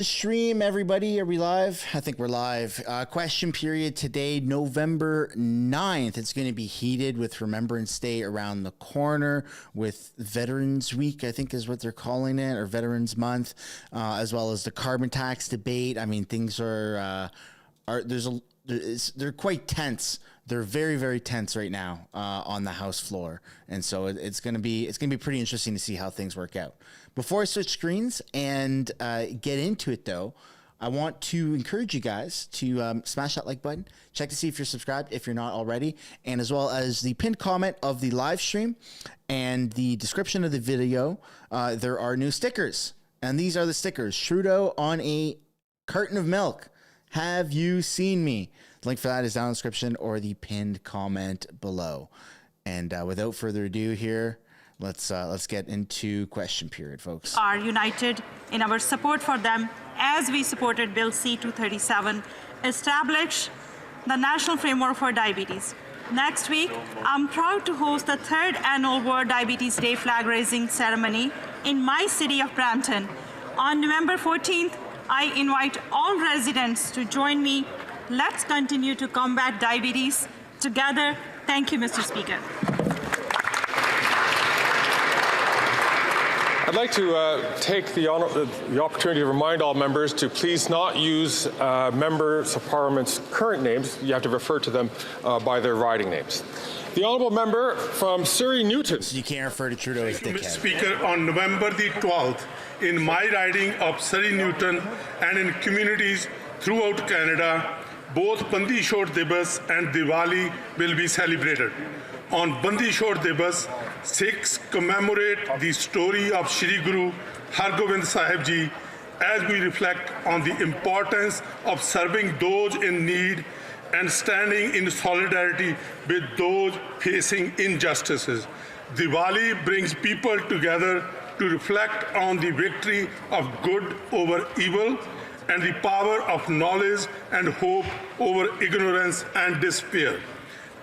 Stream, everybody. Are we live? I think we're live. Question period today, November 9th. It's going to be heated with Remembrance Day around the corner, with Veterans Week, I think is what they're calling it, or Veterans Month, as well as the carbon tax debate. I mean, things they're quite tense. They're very, very tense right now on the House floor, and so it's going to be pretty interesting to see how things work out. Before I switch screens and get into it, though, I want to encourage you guys to smash that like button, check to see if you're subscribed if you're not already, and as well as the pinned comment of the live stream and the description of the video. There are new stickers, and these are the stickers. Trudeau on a carton of milk. Have you seen me? The link for that is down in the description or the pinned comment below. And without further ado here, let's get into question period, folks. Are united in our support for them as we supported Bill C-237, establish the National Framework for Diabetes. Next week, I'm proud to host the 3rd annual World Diabetes Day flag raising ceremony in my city of Brampton. On November 14th, I invite all residents to join me. Let's continue to combat diabetes together. Thank you, Mr. Speaker. I'd like to take the opportunity to remind all members to please not use members of Parliament's current names. You have to refer to them by their riding names. The honourable member from Surrey Newton. So you can't refer to Trudeau as dickhead. Mr. Speaker, on November the 12th, in my riding of Surrey Newton and in communities throughout Canada, both Bandi Chhod Divas and Diwali will be celebrated. On Bandi Chhod Divas, Sikhs commemorate the story of Shri Guru Hargobind Sahib Ji as we reflect on the importance of serving those in need and standing in solidarity with those facing injustices. Diwali brings people together to reflect on the victory of good over evil and the power of knowledge and hope over ignorance and despair.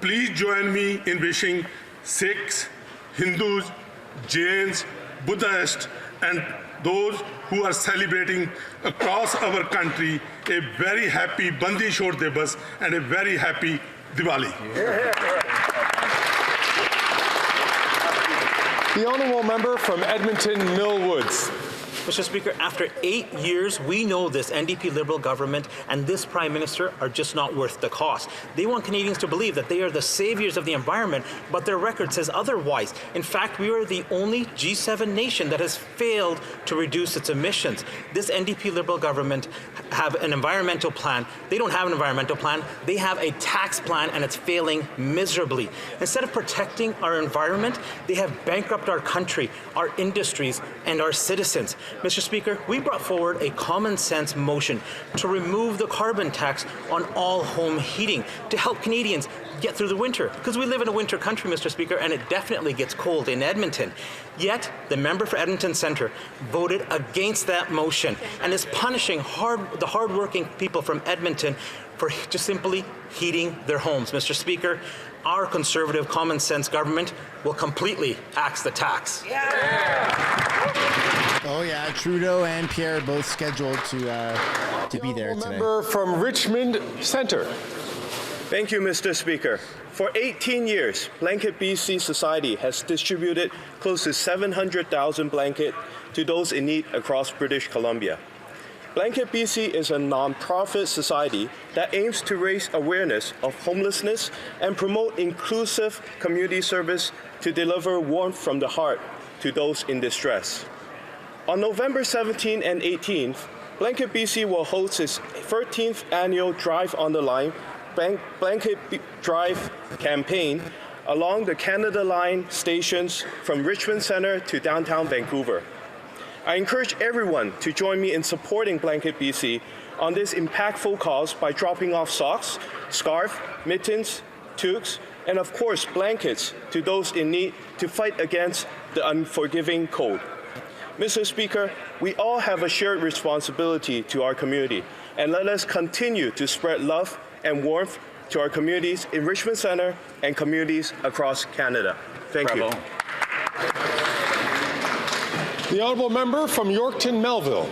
Please join me in wishing Sikhs, Hindus, Jains, Buddhists, and those who are celebrating across our country a very happy Bandi Chhod Divas and a very happy Diwali. The honourable member from Edmonton Millwoods. Mr. Speaker, after 8 years, we know this NDP Liberal government and this Prime Minister are just not worth the cost. They want Canadians to believe that they are the saviors of the environment, but their record says otherwise. In fact, we are the only G7 nation that has failed to reduce its emissions. This NDP Liberal government have an environmental plan. They don't have an environmental plan. They have a tax plan, and it's failing miserably. Instead of protecting our environment, they have bankrupted our country, our industries, and our citizens. Mr. Speaker, we brought forward a common sense motion to remove the carbon tax on all home heating to help Canadians get through the winter, because we live in a winter country, Mr. Speaker, and it definitely gets cold in Edmonton. Yet, the member for Edmonton Centre voted against that motion and is punishing the hard-working people from Edmonton for just simply heating their homes. Mr. Speaker, our Conservative common sense government will completely axe the tax. Oh yeah, Trudeau and Pierre both scheduled to be there today. Member from Richmond Centre. Thank you, Mr. Speaker. For 18 years, Blanket BC Society has distributed close to 700,000 blankets to those in need across British Columbia. Blanket BC is a non-profit society that aims to raise awareness of homelessness and promote inclusive community service to deliver warmth from the heart to those in distress. On November 17 and 18th, Blanket BC will host its 13th annual Drive on the Line Blanket Drive campaign along the Canada Line stations from Richmond Centre to downtown Vancouver. I encourage everyone to join me in supporting Blanket BC on this impactful cause by dropping off socks, scarf, mittens, toques, and of course blankets to those in need to fight against the unforgiving cold. Mr. Speaker, we all have a shared responsibility to our community, and let us continue to spread love and warmth to our communities in Richmond Centre and communities across Canada. Thank you. The honourable member from Yorkton Melville.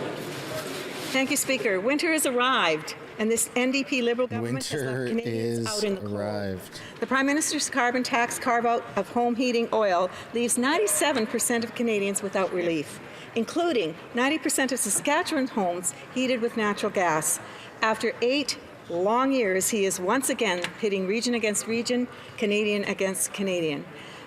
Thank you, Speaker. Winter has arrived, and this NDP Liberal government has left Canadians out in the cold. The Prime Minister's carbon tax carve-out of home heating oil leaves 97% of Canadians without relief, including 90% of Saskatchewan homes heated with natural gas. After 8 long years, he is once again pitting region against region, Canadian against Canadian.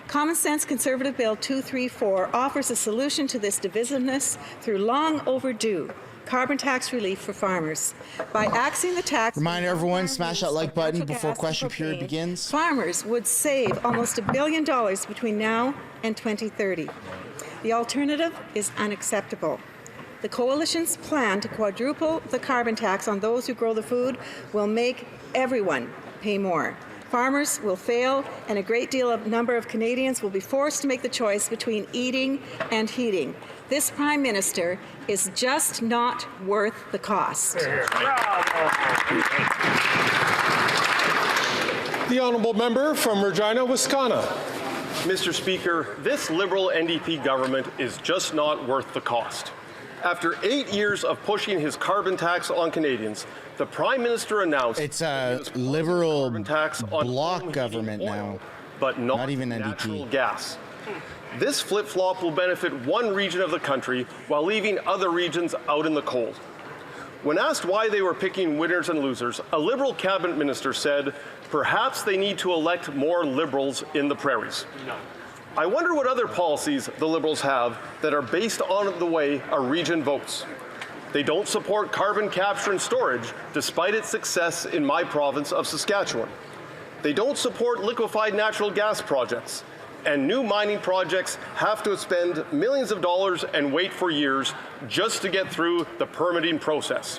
Common Sense Conservative Bill 234 offers a solution to this divisiveness through long overdue carbon tax relief for farmers. By axing the tax... Remind everyone, smash that like button before question period begins. Farmers would save almost $1 billion between now and 2030. The alternative is unacceptable. The Coalition's plan to quadruple the carbon tax on those who grow the food will make everyone pay more. Farmers will fail, and a great number of Canadians will be forced to make the choice between eating and heating. This Prime Minister is just not worth the cost. The honourable member from Regina, Wisconsin. Mr. Speaker, this Liberal NDP government is just not worth the cost. After 8 years of pushing his carbon tax on Canadians, the Prime Minister announced it's a Liberal bloc government now, but not even natural NDP. Gas. This flip-flop will benefit one region of the country while leaving other regions out in the cold. When asked why they were picking winners and losers, a Liberal cabinet minister said, perhaps they need to elect more Liberals in the prairies. No. I wonder what other policies the Liberals have that are based on the way a region votes. They don't support carbon capture and storage, despite its success in my province of Saskatchewan. They don't support liquefied natural gas projects, and new mining projects have to spend millions of dollars and wait for years just to get through the permitting process.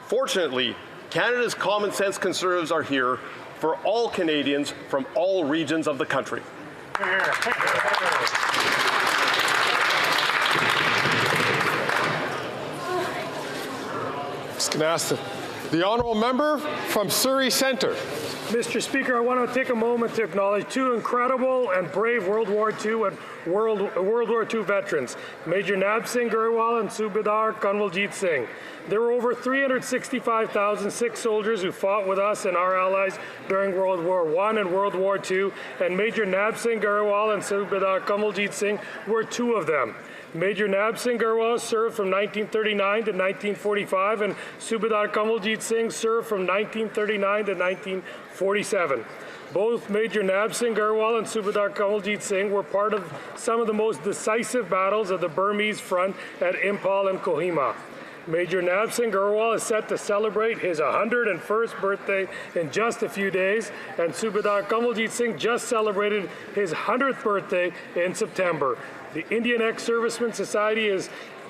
Fortunately, Canada's common sense Conservatives are here for all Canadians from all regions of the country. Just going to ask the honourable member from Surrey Centre. Mr. Speaker, I want to take a moment to acknowledge two incredible and brave World War II and World War II veterans, Major Nab Singh Gurwal and Subedar Kanwaljit Singh. There were over 365,000 Sikh soldiers who fought with us and our allies during World War I and World War II, and Major Nab Singh Gurwal and Subedar Kanwaljit Singh were two of them. Major Nab Singh Gurwal served from 1939 to 1945, and Subedar Kanwaljit Singh served from 1939 to 1947. Both Major Nab Singh Gurwal and Subedar Kanwaljit Singh were part of some of the most decisive battles of the Burmese front at Impal and Kohima. Major Nab Singh Gurwal is set to celebrate his 101st birthday in just a few days, and Subedar Kanwaljit Singh just celebrated his 100th birthday in September. The Indian Ex-Servicemen Society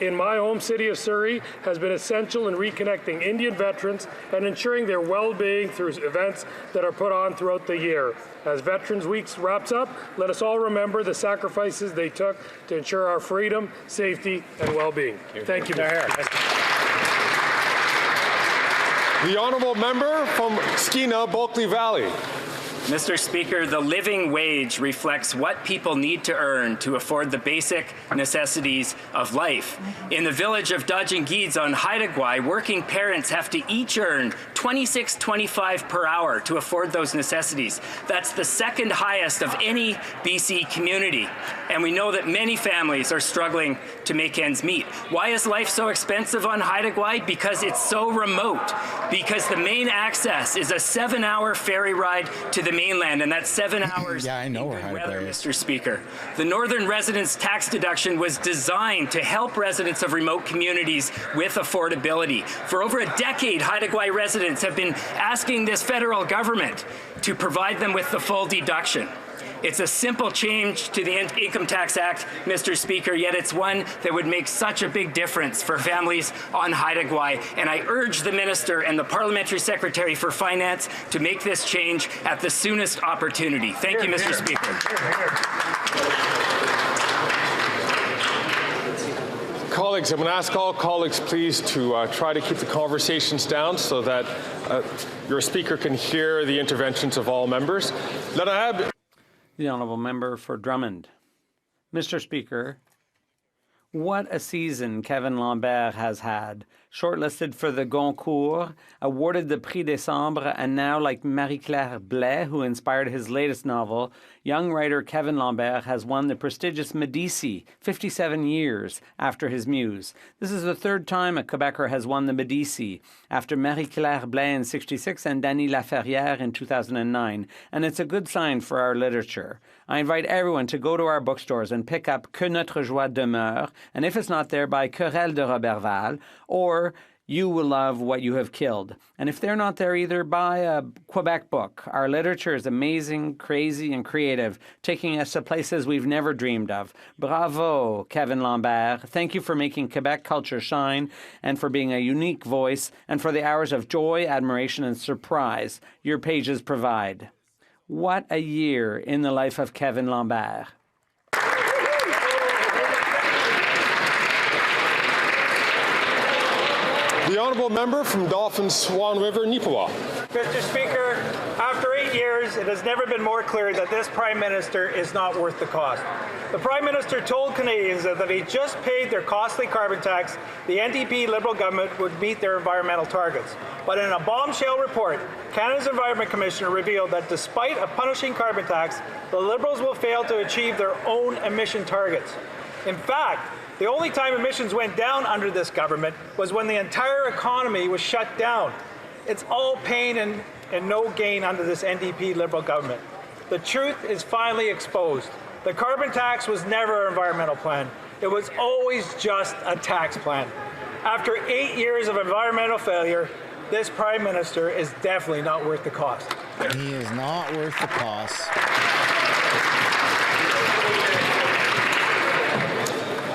in my home city of Surrey has been essential in reconnecting Indian veterans and ensuring their well-being through events that are put on throughout the year. As Veterans Week wraps up, let us all remember the sacrifices they took to ensure our freedom, safety, and well-being. Thank you, Mr. The honourable member from Skeena, Bulkley Valley. Mr. Speaker, the living wage reflects what people need to earn to afford the basic necessities of life. In the village of Dodgingeeds on Haida Gwaii, working parents have to each earn $26.25 per hour to afford those necessities. That's the second highest of any BC community. And we know that many families are struggling to make ends meet. Why is life so expensive on Haida Gwaii? Because it's so remote. Because the main access is a 7-hour ferry ride to the mainland, and that's 7 hours yeah, I know in good where weather, is. Mr. Speaker. The Northern Residents Tax Deduction was designed to help residents of remote communities with affordability. For over a decade, Haida Gwaii residents have been asking this federal government to provide them with the full deduction. It's a simple change to the Income Tax Act, Mr. Speaker, yet it's one that would make such a big difference for families on Haida Gwaii. And I urge the Minister and the Parliamentary Secretary for Finance to make this change at the soonest opportunity. Thank you, Mr. Speaker. Colleagues, I'm going to ask all colleagues, please, to try to keep the conversations down so that your speaker can hear the interventions of all members. The honourable member for Drummond. Mr. Speaker, what a season Kevin Lambert has had. shortlisted for the Goncourt, awarded the Prix Décembre, and now, like Marie-Claire Blais, who inspired his latest novel, young writer Kevin Lambert has won the prestigious Medici 57 years after his muse. This is the third time a Quebecer has won the Medici, after Marie-Claire Blais in 1966 and Dany Laferrière in 2009, and it's a good sign for our literature. I invite everyone to go to our bookstores and pick up Que Notre Joie Demeure, and if it's not there, buy Querelle de Roberval, or You Will Love What You Have Killed. And if they're not there either, buy a Quebec book. Our literature is amazing, crazy, and creative, taking us to places we've never dreamed of. Bravo, Kevin Lambert. Thank you for making Quebec culture shine, and for being a unique voice, and for the hours of joy, admiration, and surprise your pages provide. What a year in the life of Kevin Lambert. The honourable member from Dauphin Swan River, Nipawa. Mr. Speaker, after 8 years, it has never been more clear that this Prime Minister is not worth the cost. The Prime Minister told Canadians that if he just paid their costly carbon tax, the NDP Liberal government would meet their environmental targets. But in a bombshell report, Canada's Environment Commissioner revealed that despite a punishing carbon tax, the Liberals will fail to achieve their own emission targets. In fact, the only time emissions went down under this government was when the entire economy was shut down. It's all pain and no gain under this NDP Liberal government. The truth is finally exposed. The carbon tax was never an environmental plan. It was always just a tax plan. After 8 years of environmental failure, this Prime Minister is definitely not worth the cost. He is not worth the cost.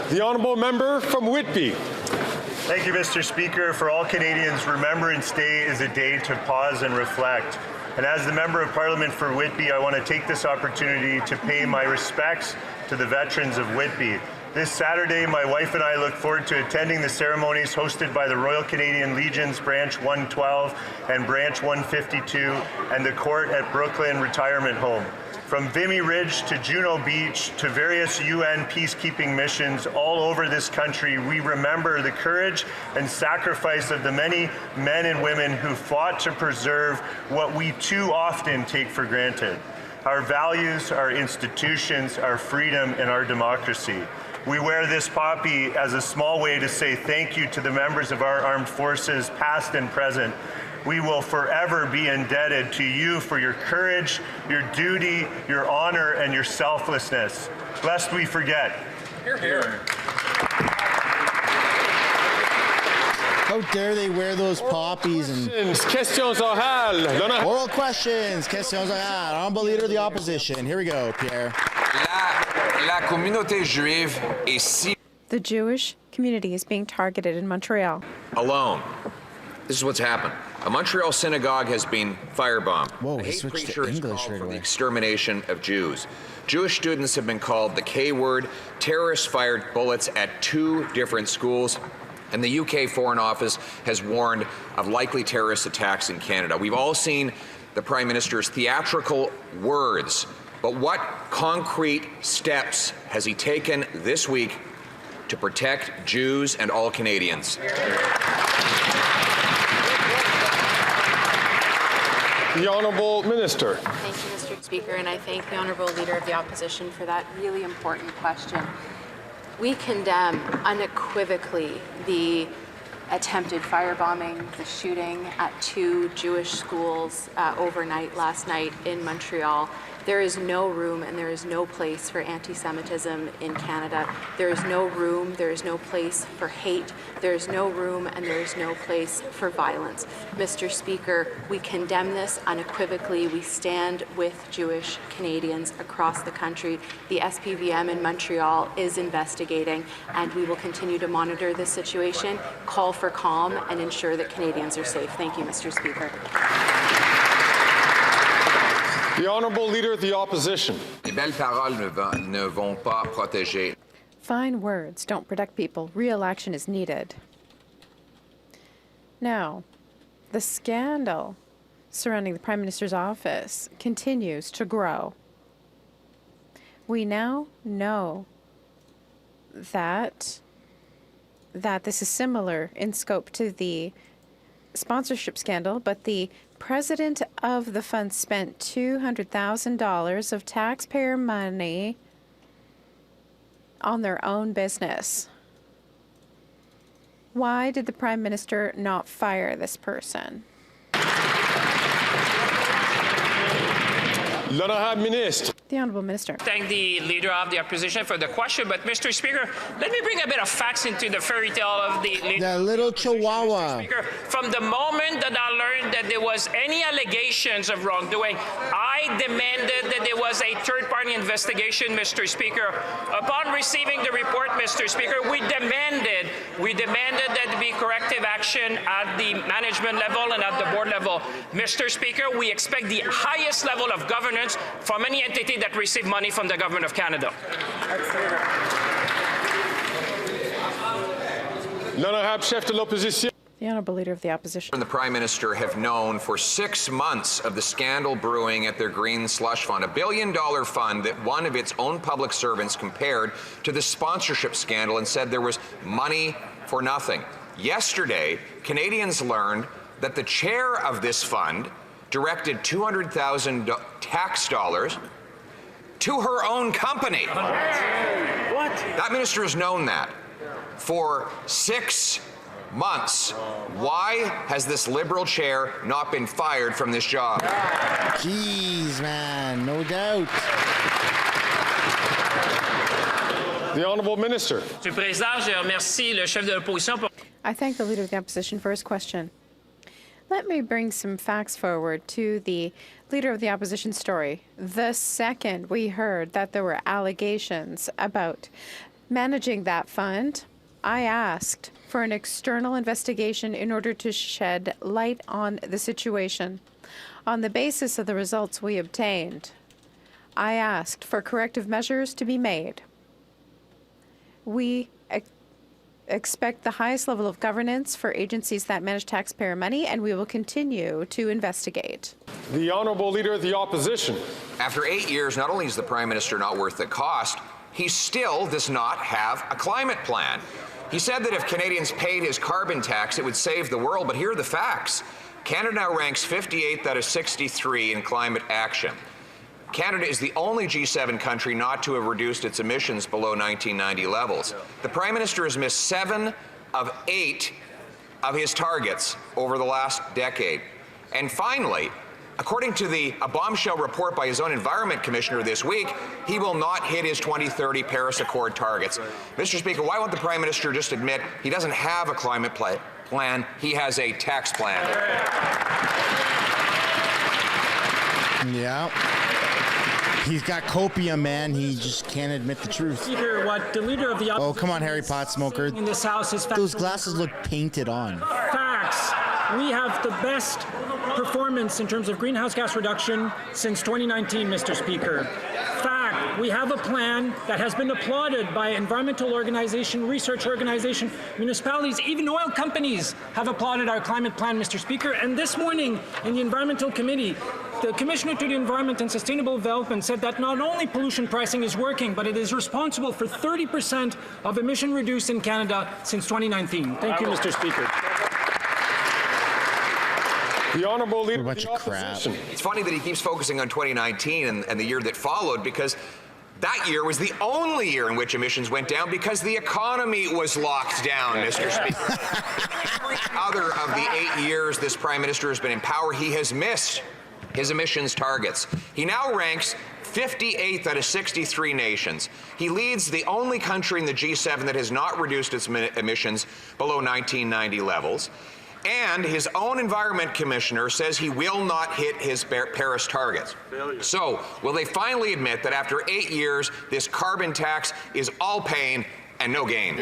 The honourable member from Whitby. Thank you, Mr. Speaker. For all Canadians, Remembrance Day is a day to pause and reflect. And as the Member of Parliament for Whitby, I want to take this opportunity to pay my respects to the veterans of Whitby. This Saturday, my wife and I look forward to attending the ceremonies hosted by the Royal Canadian Legion's Branch 112 and Branch 152 and the Court at Brooklyn Retirement Home. From Vimy Ridge to Juno Beach to various UN peacekeeping missions all over this country, we remember the courage and sacrifice of the many men and women who fought to preserve what we too often take for granted: our values, our institutions, our freedom, and our democracy. We wear this poppy as a small way to say thank you to the members of our armed forces, past and present. We will forever be indebted to you for your courage, your duty, your honor, and your selflessness. Lest we forget. Hear, hear. How dare they wear those poppies and... Questions orales. Oral questions. Questions orales. Honorable Leader of the Opposition. Here we go, Pierre. La communauté juive est si... The Jewish community is being targeted in Montreal. Alone. This is what's happened. A Montreal synagogue has been firebombed. Whoa, he switched to English right away. The extermination of Jews. Jewish students have been called the K word. Terrorists fired bullets at 2 different schools. And the UK Foreign Office has warned of likely terrorist attacks in Canada. We've all seen the Prime Minister's theatrical words, but what concrete steps has he taken this week to protect Jews and all Canadians? The Honourable Minister. Thank you, Mr. Speaker, and I thank the Honourable Leader of the Opposition for that really important question. We condemn unequivocally the attempted firebombing, the shooting at 2 Jewish schools overnight last night in Montreal. There is no room and there is no place for anti-Semitism in Canada. There is no room, there is no place for hate. There is no room and there is no place for violence. Mr. Speaker, we condemn this unequivocally. We stand with Jewish Canadians across the country. The SPVM in Montreal is investigating, and we will continue to monitor this situation, call for calm, and ensure that Canadians are safe. Thank you, Mr. Speaker. The Honourable Leader of the Opposition. Les belles paroles ne vont pas protéger. Fine words don't protect people. Real action is needed. Now, the scandal surrounding the Prime Minister's office continues to grow. We now know that that this is similar in scope to the sponsorship scandal, but the president of the fund spent $200,000 of taxpayer money on their own business. Why did the Prime Minister not fire this person? L'honorable ministre. The Honourable Minister. Thank the Leader of the Opposition for the question, but Mr. Speaker, let me bring a bit of facts into the fairy tale of the little Chihuahua. Mr. Speaker, from the moment that I learned that there was any allegations of wrongdoing, I demanded that there was a third-party investigation, Mr. Speaker. Upon receiving the report, Mr. Speaker, we demanded that there be corrective action at the management level and at the board level. Mr. Speaker, we expect the highest level of governance from any entity that receive money from the Government of Canada. L'honorable chef de l'opposition. The Honourable Leader of the Opposition. And the Prime Minister have known for 6 months of the scandal brewing at their Green Slush Fund, a $1 billion fund that one of its own public servants compared to the sponsorship scandal and said there was money for nothing. Yesterday, Canadians learned that the chair of this fund directed $200,000 tax dollars to her own company. What? That minister has known that for 6 months. Why has this Liberal chair not been fired from this job? Jeez, man, no doubt. The Honourable Minister. Monsieur le Président, je remercie le chef de l'opposition pour... I thank the Leader of the Opposition for his question. Let me bring some facts forward to the Leader of the Opposition story. The second we heard that there were allegations about managing that fund, I asked for an external investigation in order to shed light on the situation. On the basis of the results we obtained, I asked for corrective measures to be made. We expect the highest level of governance for agencies that manage taxpayer money, and we will continue to investigate. The Honourable Leader of the Opposition. After 8 years, not only is the Prime Minister not worth the cost, he still does not have a climate plan. He said that if Canadians paid his carbon tax, it would save the world, but here are the facts. Canada now ranks 58th out of 63 in climate action. Canada is the only G7 country not to have reduced its emissions below 1990 levels. The Prime Minister has missed 7 of 8 of his targets over the last decade. And finally, according to a bombshell report by his own Environment Commissioner this week, he will not hit his 2030 Paris Accord targets. Mr. Speaker, why won't the Prime Minister just admit he doesn't have a climate plan, he has a tax plan? Yeah. He's got copium, man. He just can't admit the truth. Speaker, what the Leader of the Opposition... Oh, come on, Harry Pot Smoker. ...in this House is... Those glasses look painted on. Facts. We have the best performance in terms of greenhouse gas reduction since 2019, Mr. Speaker. Fact, we have a plan that has been applauded by environmental organization, research organization, municipalities, even oil companies have applauded our climate plan, Mr. Speaker. And this morning in the Environmental Committee, the Commissioner to the Environment and Sustainable Development said that not only pollution pricing is working, but it is responsible for 30% of emission reduced in Canada since 2019. Thank you, Mr. Speaker. The Honourable Leader of the Opposition. It's funny that he keeps focusing on 2019 and the year that followed, because that year was the only year in which emissions went down because the economy was locked down, Mr. Speaker. Every other of the 8 years this Prime Minister has been in power, he has missed his emissions targets. He now ranks 58th out of 63 nations. He leads the only country in the G7 that has not reduced its emissions below 1990 levels. And his own Environment Commissioner says he will not hit his Paris targets. So, will they finally admit that after 8 years, this carbon tax is all pain and no gain?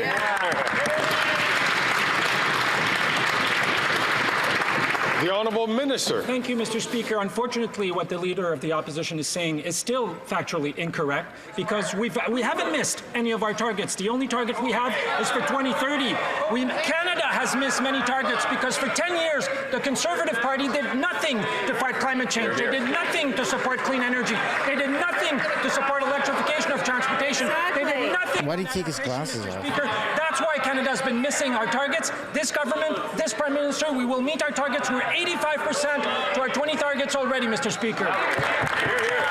The Honourable Minister. Thank you, Mr. Speaker. Unfortunately, what the Leader of the Opposition is saying is still factually incorrect because we haven't missed any of our targets. The only target we have is for 2030. Canada has missed many targets because for 10 years, the Conservative Party did nothing to fight climate change. They did nothing to support clean energy. They did nothing to support electrification of transportation. They did nothing. Why did he take his glasses off? Speaker, that's That's why Canada's been missing our targets. This government, this Prime Minister, we will meet our targets. We're 85% to our 20 targets already, Mr. Speaker. Hear, hear.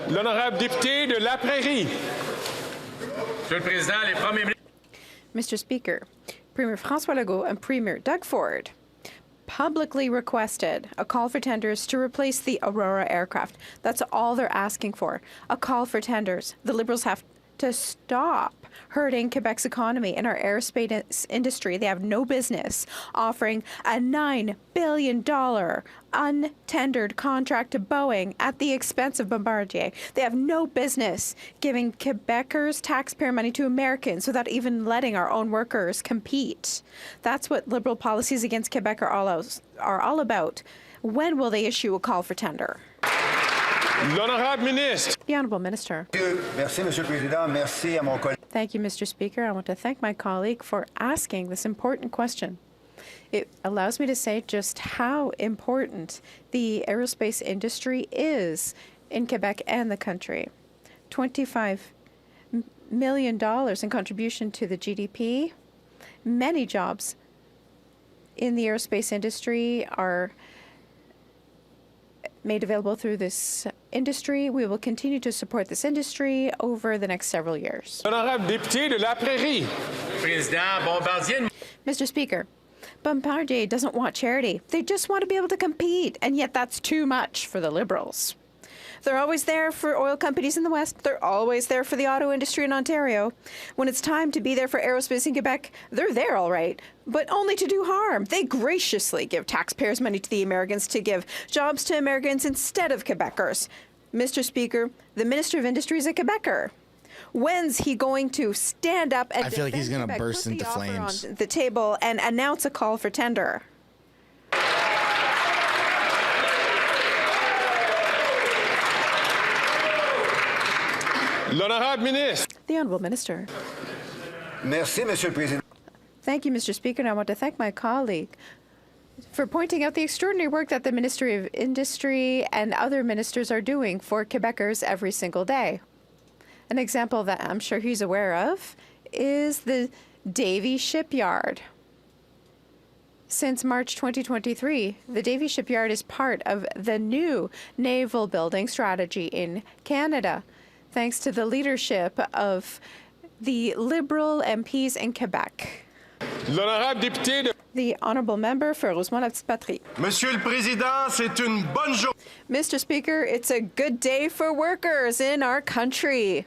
L'honorable député de La Prairie. Monsieur le Président, les premiers ministres. Mr. Speaker, Premier François Legault and Premier Doug Ford publicly requested a call for tenders to replace the Aurora aircraft. That's all they're asking for, a call for tenders. The Liberals have to stop hurting Quebec's economy and our aerospace industry. They have no business offering a $9 billion untendered contract to Boeing at the expense of Bombardier. They have no business giving Quebecers taxpayer money to Americans without even letting our own workers compete. That's what Liberal policies against Quebec are all about. When will they issue a call for tender? L'honorable ministre. The Honourable Minister. Merci, Monsieur le Président. Merci à mon collègue. Thank you, Mr. Speaker. I want to thank my colleague for asking this important question. It allows me to say just how important the aerospace industry is in Quebec and the country. $25 million in contribution to the GDP. Many jobs in the aerospace industry are made available through this industry. We will continue to support this industry over the next several years. Honorable député de La Prairie. Président, Bombardier. Mr. Speaker, Bombardier doesn't want charity. They just want to be able to compete, and yet that's too much for the Liberals. They're always there for oil companies in the West. They're always there for the auto industry in Ontario. When it's time to be there for aerospace in Quebec, they're there all right, but only to do harm. They graciously give taxpayers' money to the Americans to give jobs to Americans instead of Quebecers. Mr. Speaker, the Minister of Industry is a Quebecer. When's he going to stand up and I feel like he's going to burst into flames on the table and announce a call for tender? L'honorable ministre. The Honourable Minister. Merci, Monsieur le Président. Thank you, Mr. Speaker, and I want to thank my colleague for pointing out the extraordinary work that the Ministry of Industry and other ministers are doing for Quebecers every single day. An example that I'm sure he's aware of is the Davie Shipyard. Since March 2023, the Davie Shipyard is part of the new naval building strategy in Canada, thanks to the leadership of the Liberal MPs in Quebec. L'honorable député de... The Honourable Member for Rosemont-la-Petite-Patrie. Monsieur le Président, c'est une bonne journée. Mr. Speaker, it's a good day for workers in our country.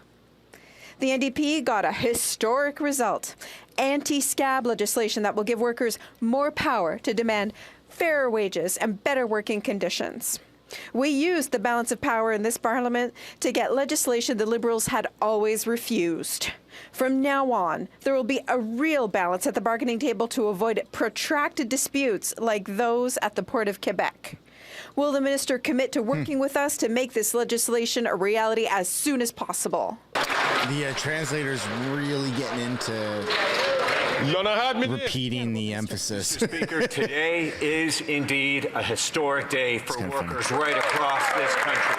The NDP got a historic result. Anti-scab legislation that will give workers more power to demand fairer wages and better working conditions. We used the balance of power in this Parliament to get legislation the Liberals had always refused. From now on, there will be a real balance at the bargaining table to avoid protracted disputes like those at the Port of Quebec. Will the Minister commit to working with us to make this legislation a reality as soon as possible? The translator's really getting into repeating the emphasis. Mr. Speaker, today is indeed a historic day for workers right across this country.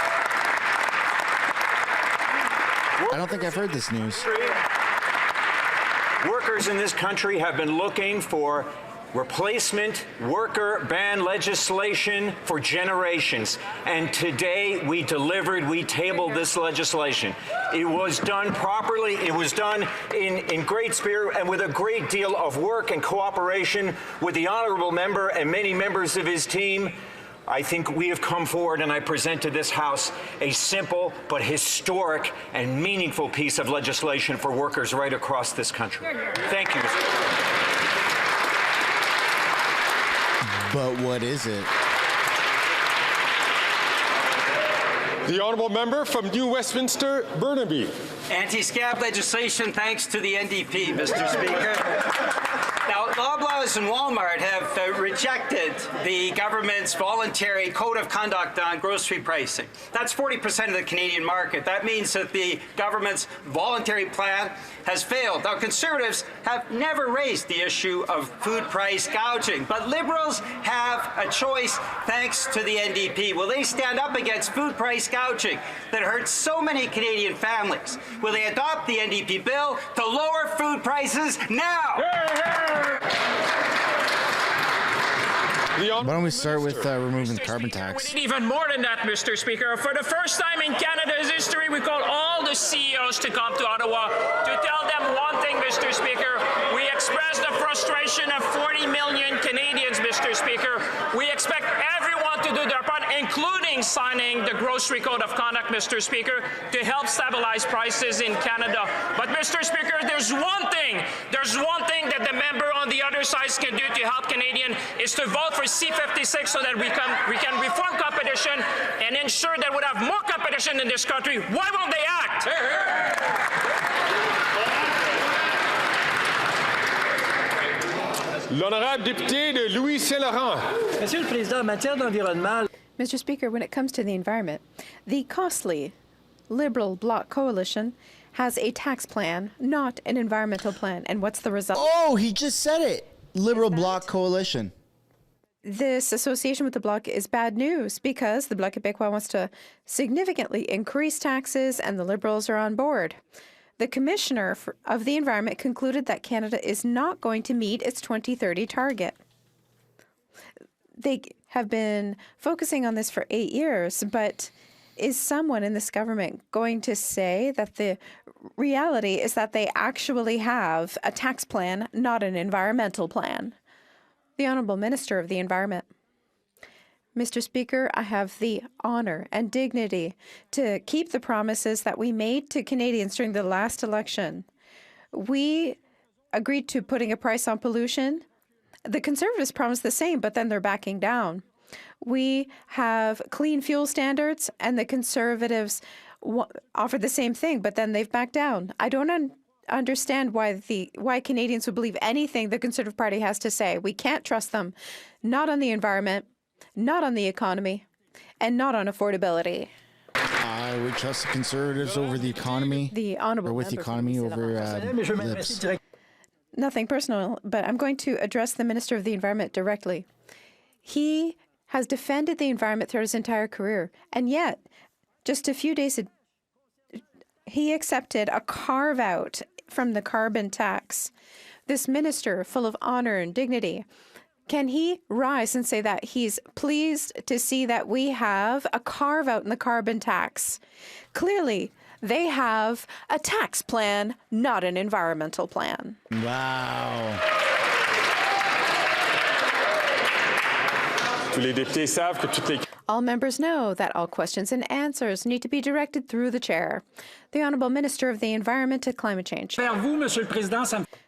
I don't think I've heard this news. Workers in this country have been looking for replacement worker ban legislation for generations. And today we delivered, we tabled this legislation. It was done properly. It was done in great spirit and with a great deal of work and cooperation with the honourable member and many members of his team. I think we have come forward and I present to this House a simple but historic and meaningful piece of legislation for workers right across this country. Thank you, Mr. President. But what is it? The honourable member from New Westminster, Burnaby. Anti-scab legislation thanks to the NDP, Mr. Speaker. Now, Loblaws and Walmart have rejected the government's voluntary code of conduct on grocery pricing. That's 40% of the Canadian market. That means that the government's voluntary plan has failed. Now, Conservatives have never raised the issue of food price gouging, but Liberals have a choice thanks to the NDP. Will they stand up against food price gouging that hurts so many Canadian families? Will they adopt the NDP bill to lower food prices now? Why don't we start with removing the carbon tax? We need even more than that, Mr. Speaker. For the first time in Canada's history, we call all the CEOs to come to Ottawa to tell them one thing, Mr. Speaker. We express the frustration of 40 million Canadians, Mr. Speaker. We expect everyone to do their part, including signing the Grocery Code of Conduct, Mr. Speaker, to help stabilize prices in Canada. But, Mr. Speaker, there's one thing that the member on the other side can do to help Canadians is to vote for C-56 so that we can reform competition and ensure that we have more competition in this country. Why won't they act? L'honorable député de Louis-Saint-Laurent. Monsieur le Président, en matière d'environnement. Mr. Speaker, when it comes to the environment, the costly Liberal Bloc coalition has a tax plan, not an environmental plan. And what's the result? Oh, he just said it. Liberal Bloc coalition. This association with the Bloc is bad news because the Bloc Québécois wants to significantly increase taxes and the Liberals are on board. The Commissioner of the Environment concluded that Canada is not going to meet its 2030 target. They have been focusing on this for 8 years, but is someone in this government going to say that the reality is that they actually have a tax plan, not an environmental plan? The Honourable Minister of the Environment. Mr. Speaker, I have the honour and dignity to keep the promises that we made to Canadians during the last election. We agreed to putting a price on pollution. The Conservatives promised the same, but then they're backing down. We have clean fuel standards, and the Conservatives offered the same thing, but then they've backed down. I don't understand why Canadians would believe anything the Conservative Party has to say. We can't trust them, not on the environment, not on the economy, and not on affordability. I would trust the Conservatives over the economy. The honourable or with the economy over Libs. Nothing personal, but I'm going to address the Minister of the Environment directly. He has defended the environment throughout his entire career, and yet, just a few days ago, he accepted a carve-out from the carbon tax. This minister, full of honour and dignity, can he rise and say that he's pleased to see that we have a carve-out in the carbon tax? Clearly, they have a tax plan, not an environmental plan. Wow. All members know that all questions and answers need to be directed through the chair. The Honourable Minister of the Environment and Climate Change.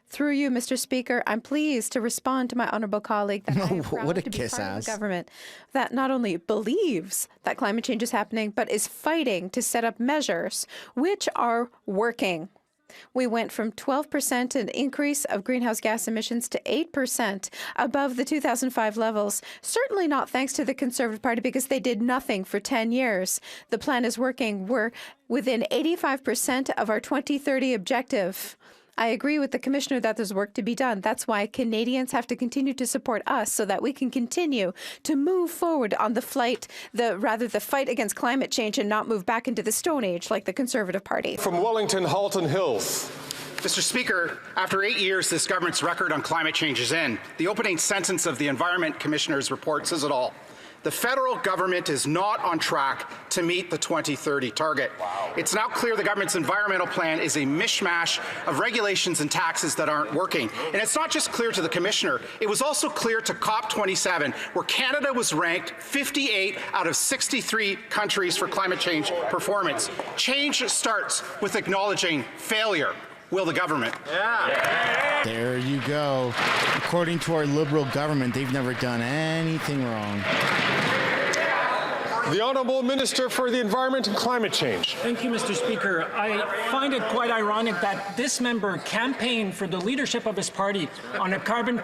Through you, Mr. Speaker, I'm pleased to respond to my honourable colleague that I am proud to be part of a government that not only believes that climate change is happening, but is fighting to set up measures which are working. We went from 12% an increase of greenhouse gas emissions to 8% above the 2005 levels. Certainly not thanks to the Conservative Party because they did nothing for 10 years. The plan is working. We're within 85% of our 2030 objective. I agree with the Commissioner that there's work to be done. That's why Canadians have to continue to support us so that we can continue to move forward on the fight against climate change and not move back into the Stone Age like the Conservative Party. From Wellington, Halton Hills. Mr. Speaker, after 8 years, this government's record on climate change is in. The opening sentence of the Environment Commissioner's report says it all. The federal government is not on track to meet the 2030 target. Wow. It's now clear the government's environmental plan is a mishmash of regulations and taxes that aren't working. And it's not just clear to the Commissioner, it was also clear to COP27, where Canada was ranked 58 out of 63 countries for climate change performance. Change starts with acknowledging failure. Will the government? Yeah. There you go. According to our Liberal government, they've never done anything wrong. The Honourable Minister for the Environment and Climate Change. Thank you, Mr. Speaker. I find it quite ironic that this member campaigned for the leadership of his party on a carbon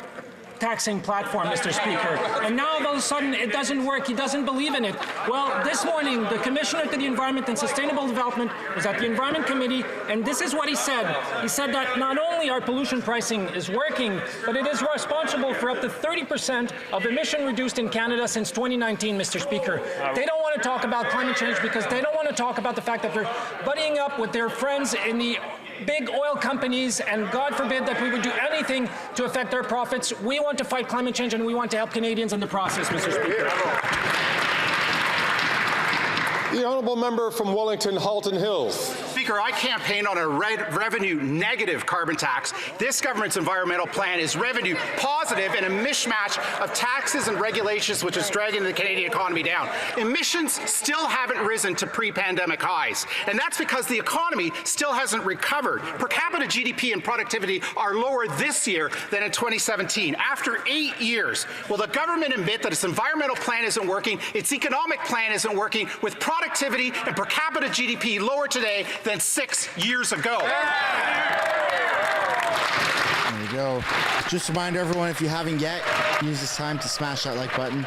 taxing platform, Mr. Speaker. And now all of a sudden it doesn't work. He doesn't believe in it. Well, this morning, the Commissioner to the Environment and Sustainable Development was at the Environment Committee, and this is what he said. He said that not only our pollution pricing is working, but it is responsible for up to 30% of emission reduced in Canada since 2019, Mr. Speaker. They don't want to talk about climate change because they don't want to talk about the fact that they're buddying up with their friends in the big oil companies, and God forbid that we would do anything to affect their profits. We want to fight climate change, and we want to help Canadians in the process, Mr. Speaker. The Honourable Member from Wellington, Halton Hills. Speaker, I campaign on a revenue negative carbon tax. This government's environmental plan is revenue positive and a mishmash of taxes and regulations which is dragging the Canadian economy down. Emissions still haven't risen to pre-pandemic highs, and that's because the economy still hasn't recovered. Per capita GDP and productivity are lower this year than in 2017. After 8 years, will the government admit that its environmental plan isn't working, its economic plan isn't working, with productivity and per capita GDP lower today than 6 years ago? There you go. Just a reminder, everyone, if you haven't yet, use this time to smash that like button.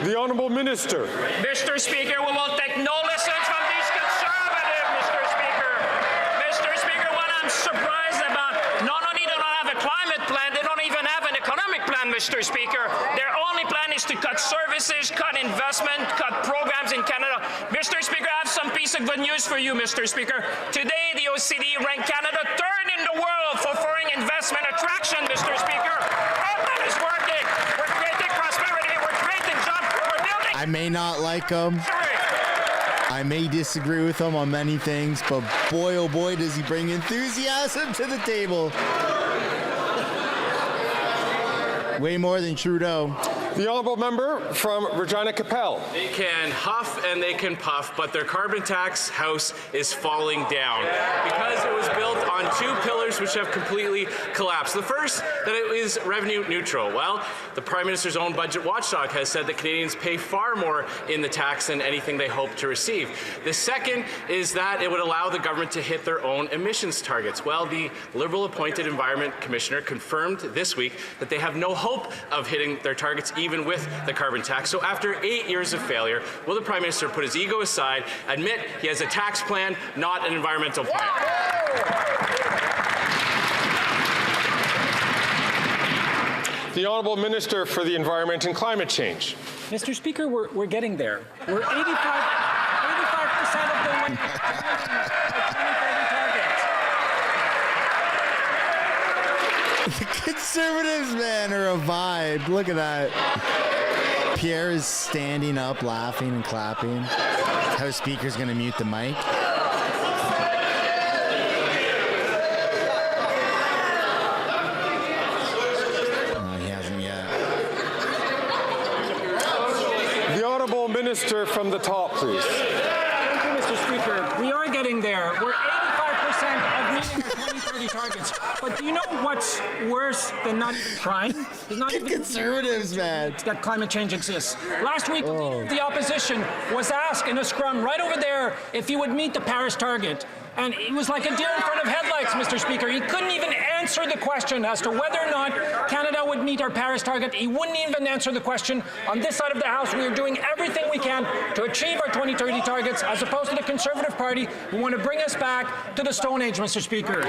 The Honourable Minister. Mr. Speaker, we will take no lessons from these conservatives, Mr. Speaker. Mr. Speaker, what I'm surprised about, not only do they not have a climate plan, they don't even have an economic plan, Mr. Speaker. Their only plan is to cut services, cut investment, cut programs in Canada. Mr. Speaker, I have some piece of good news for you, Mr. Speaker. Today, the OECD ranked Canada third in the world for foreign investment attraction, Mr. Speaker. Our plan is working. We're creating prosperity. We're creating jobs. We're building. I may not like him. I may disagree with him on many things, but boy, oh boy, does he bring enthusiasm to the table. Way more than Trudeau. The Honourable Member from Regina Capel. They can huff and they can puff, but their carbon tax house is falling down because it was built on two pillars which have completely collapsed. The first, that it is revenue neutral. Well, the Prime Minister's own budget watchdog has said that Canadians pay far more in the tax than anything they hope to receive. The second is that it would allow the government to hit their own emissions targets. Well, the Liberal-appointed Environment Commissioner confirmed this week that they have no hope of hitting their targets even with the carbon tax. So after 8 years of failure, will the Prime Minister put his ego aside, admit he has a tax plan, not an environmental plan? The Honourable Minister for the Environment and Climate Change. Mr. Speaker, we're getting there. We're 85% of the way to our 2030 targets. The Conservatives, man, are a vibe. Look at that. Pierre is standing up, laughing and clapping. House Speaker's going to mute the mic. He hasn't yet. The Honourable Minister from the top, please. Thank you, Mr. Speaker. We are getting there. We're 85% of meeting our 2030 targets. But do you know what's worse than not even trying? It's not even Conservatives, man. That climate change exists. Last week, the leader of the opposition was asked in a scrum right over there if he would meet the Paris target. And he was like a deer in front of headlights, Mr. Speaker. He couldn't even answer the question as to whether or not Canada would meet our Paris target. He wouldn't even answer the question. On this side of the House, we are doing everything we can to achieve our 2030 targets, as opposed to the Conservative Party who want to bring us back to the Stone Age, Mr. Speaker.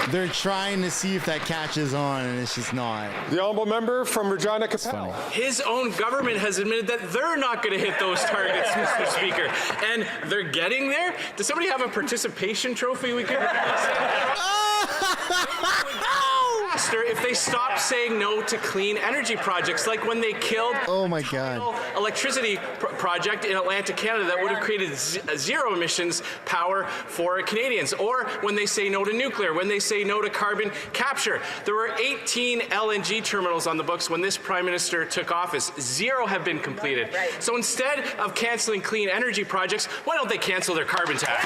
They're trying to see if that catches on, and it's just not. The Honourable Member from Regina Capel. His own government has admitted that they're not going to hit those targets, Mr. Speaker. And they're getting there? Does somebody have a participation trophy we could faster if they stopped saying no to clean energy projects, like when they killed electricity project in Atlantic Canada that would have created zero emissions power for Canadians, or when they say no to nuclear, when they say no to carbon capture. There were 18 LNG terminals on the books when this Prime Minister took office. 0 have been completed. So instead of canceling clean energy projects, why don't they cancel their carbon tax?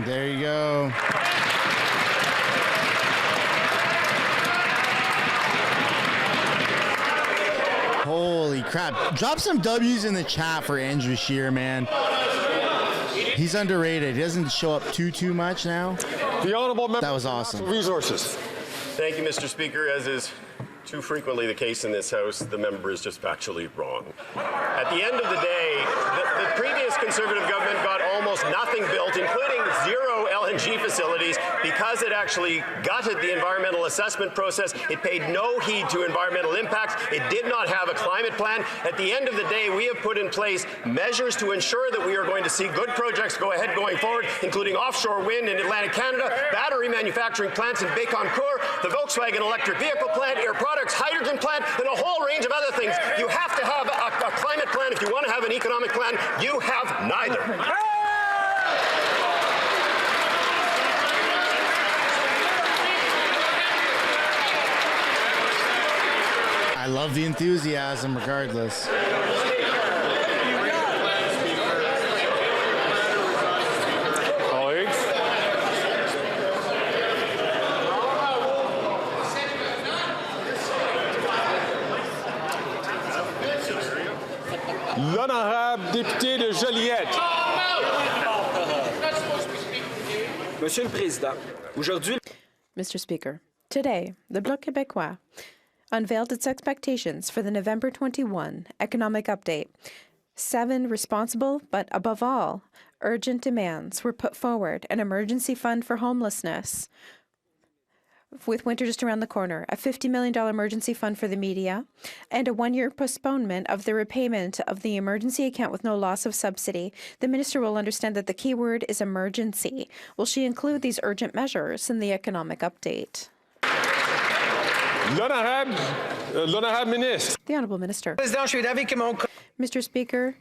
There you go. Holy crap. Drop some W's in the chat for Andrew Scheer, man. He's underrated. He doesn't show up too much now. The honourable member. That was awesome. Resources. Thank you, Mr. Speaker. As is too frequently the case in this House, the member is just factually wrong. At the end of the day, the previous Conservative government got almost nothing built, including 0 LNG facilities, because it actually gutted the environmental assessment process. It paid no heed to environmental impacts. It did not have a climate plan. At the end of the day, we have put in place measures to ensure that we are going to see good projects go ahead going forward, including offshore wind in Atlantic Canada, battery manufacturing plants in Bécancour, the Volkswagen electric vehicle plant, Air Products hydrogen plant, and a whole range of other things. You have to have a climate plan if you want to have an economic plan. You have neither. I love the enthusiasm regardless. Colleagues. L'honorable député de Joliette. Monsieur le Président, aujourd'hui... Mr. Speaker, today, the Bloc Québécois unveiled its expectations for the November 21 economic update. 7 responsible, but above all, urgent demands were put forward: an emergency fund for homelessness, with winter just around the corner, a $50 million emergency fund for the media, and a 1-year postponement of the repayment of the emergency account with no loss of subsidy. The minister will understand that the key word is emergency. Will she include these urgent measures in the economic update? L'honorable ministre. The Honourable Minister. Mr. Speaker,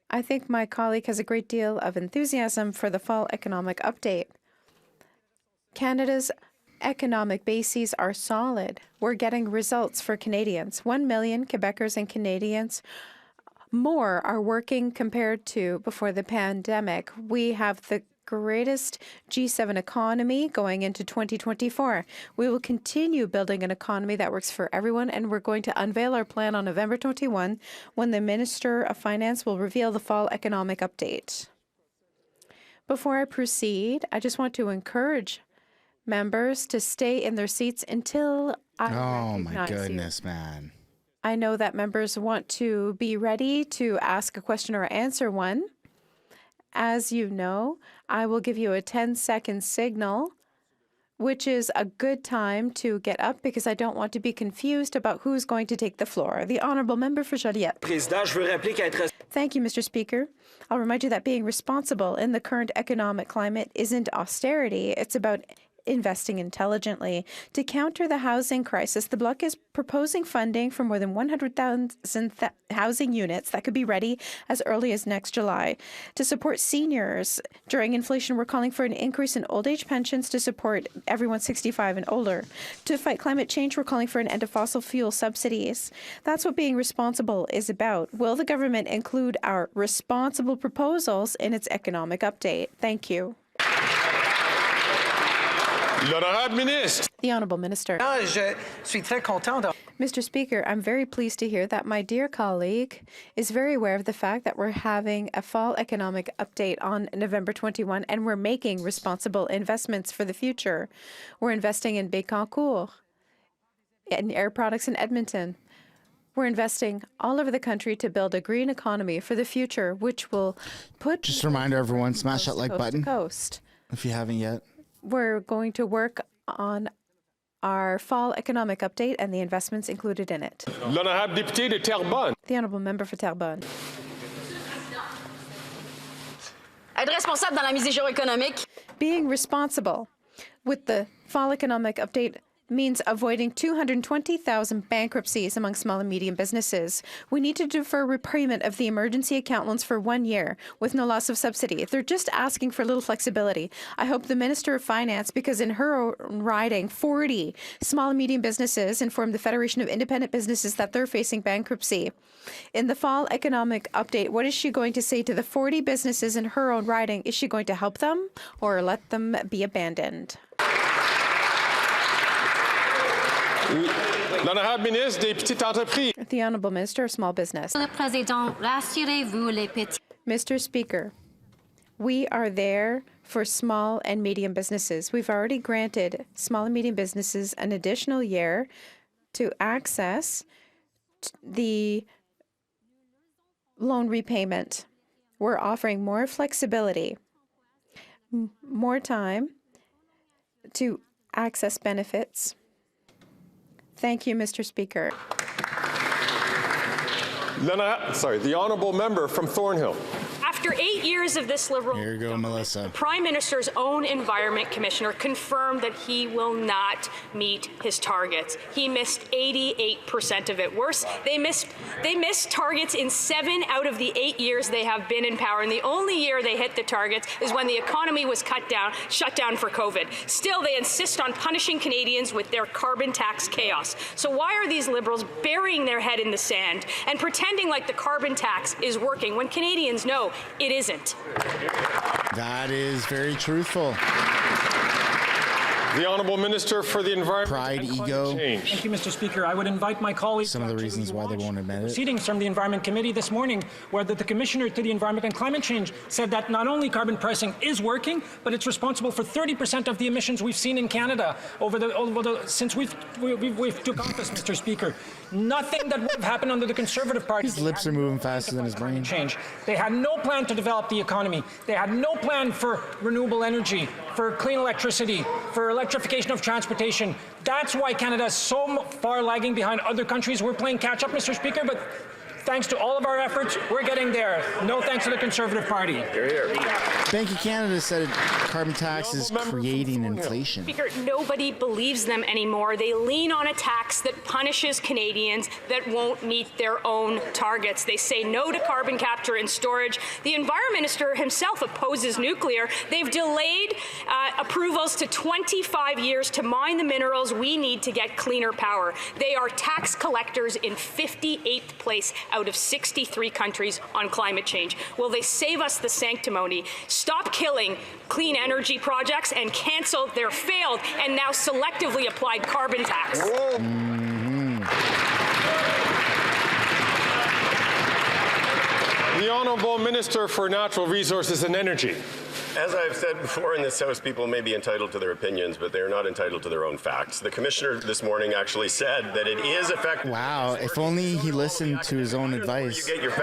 I think my colleague has a great deal of enthusiasm for the fall economic update. Canada's economic bases are solid. We're getting results for Canadians. 1 million Quebecers and Canadians more are working compared to before the pandemic. We have the greatest G7 economy going into 2024. We will continue building an economy that works for everyone, and we're going to unveil our plan on November 21 when the Minister of Finance will reveal the fall economic update. Before I proceed, I just want to encourage members to stay in their seats until I recognize my goodness, man. I know that members want to be ready to ask a question or answer one. As you know, I will give you a 10-second signal, which is a good time to get up because I don't want to be confused about who's going to take the floor. The Honourable Member for Joliette. Thank you, Mr. Speaker. I'll remind you that being responsible in the current economic climate isn't austerity. It's about investing intelligently. To counter the housing crisis, the Bloc is proposing funding for more than 100,000 housing units that could be ready as early as next July. To support seniors during inflation, we're calling for an increase in old age pensions to support everyone 65 and older. To fight climate change, we're calling for an end to fossil fuel subsidies. That's what being responsible is about. Will the government include our responsible proposals in its economic update? Thank you. The Honourable Minister. Mr. Speaker, I'm very pleased to hear that my dear colleague is very aware of the fact that we're having a fall economic update on November 21, and we're making responsible investments for the future. We're investing in Bécancour, in Air Products in Edmonton. We're investing all over the country to build a green economy for the future, which will put... Just a reminder, everyone, smash that like button coast. If you haven't yet. We're going to work on our fall economic update and the investments included in it. L'honorable député de Terrebonne. The Honourable Member for Terrebonne. Être responsable dans la mise à jour économique. Being responsible with the fall economic update means avoiding 220,000 bankruptcies among small and medium businesses. We need to defer repayment of the emergency account loans for 1 year with no loss of subsidy. They're just asking for a little flexibility. I hope the Minister of Finance, because in her riding, 40 small and medium businesses informed the Federation of Independent Businesses that they're facing bankruptcy. In the fall economic update, what is she going to say to the 40 businesses in her own riding? Is she going to help them or let them be abandoned? The Honourable Minister of Small Business. Mr. Speaker, we are there for small and medium businesses. We've already granted small and medium businesses an additional year to access the loan repayment. We're offering more flexibility, more time to access benefits. Thank you, Mr. Speaker. The Honourable Member from Thornhill. After 8 years of this Liberal Here you go, Melissa. the Prime Minister's own Environment Commissioner confirmed that he will not meet his targets. He missed 88% of it. Worse, they missed targets in 7 out of the 8 years they have been in power. And the only year they hit the targets is when the economy was shut down for COVID. Still, they insist on punishing Canadians with their carbon tax chaos. So why are these Liberals burying their head in the sand and pretending like the carbon tax is working when Canadians know it isn't? That is very truthful. The Honourable Minister for the Environment Pride, and ego. Change. Thank you, Mr. Speaker. I would invite my colleagues. Some of the reasons why they won't admit it. Proceedings from the Environment Committee this morning, where the Commissioner to the Environment and Climate Change said that not only carbon pricing is working, but it's responsible for 30% of the emissions we've seen in Canada since we've took office, Mr. Speaker. Nothing that would have happened under the Conservative Party. His lips are moving faster than his brain. Change. They had no plan to develop the economy. They had no plan for renewable energy, for clean electricity, for electrification of transportation. That's why Canada is so far lagging behind other countries. We're playing catch up, Mr. Speaker, but thanks to all of our efforts, we're getting there. No thanks to the Conservative Party. Bank of Canada said carbon tax is creating inflation. Speaker, nobody believes them anymore. They lean on a tax that punishes Canadians that won't meet their own targets. They say no to carbon capture and storage. The Environment Minister himself opposes nuclear. They've delayed approvals to 25 years to mine the minerals we need to get cleaner power. They are tax collectors in 58th place out of 63 countries on climate change. Will they save us the sanctimony, stop killing clean energy projects, and cancel their failed and now selectively applied carbon tax? The Honourable Minister for Natural Resources and Energy. As I've said before in this House, people may be entitled to their opinions, but they are not entitled to their own facts. The Commissioner this morning actually said that it is effective. Wow, if only he listened to his own advice. You get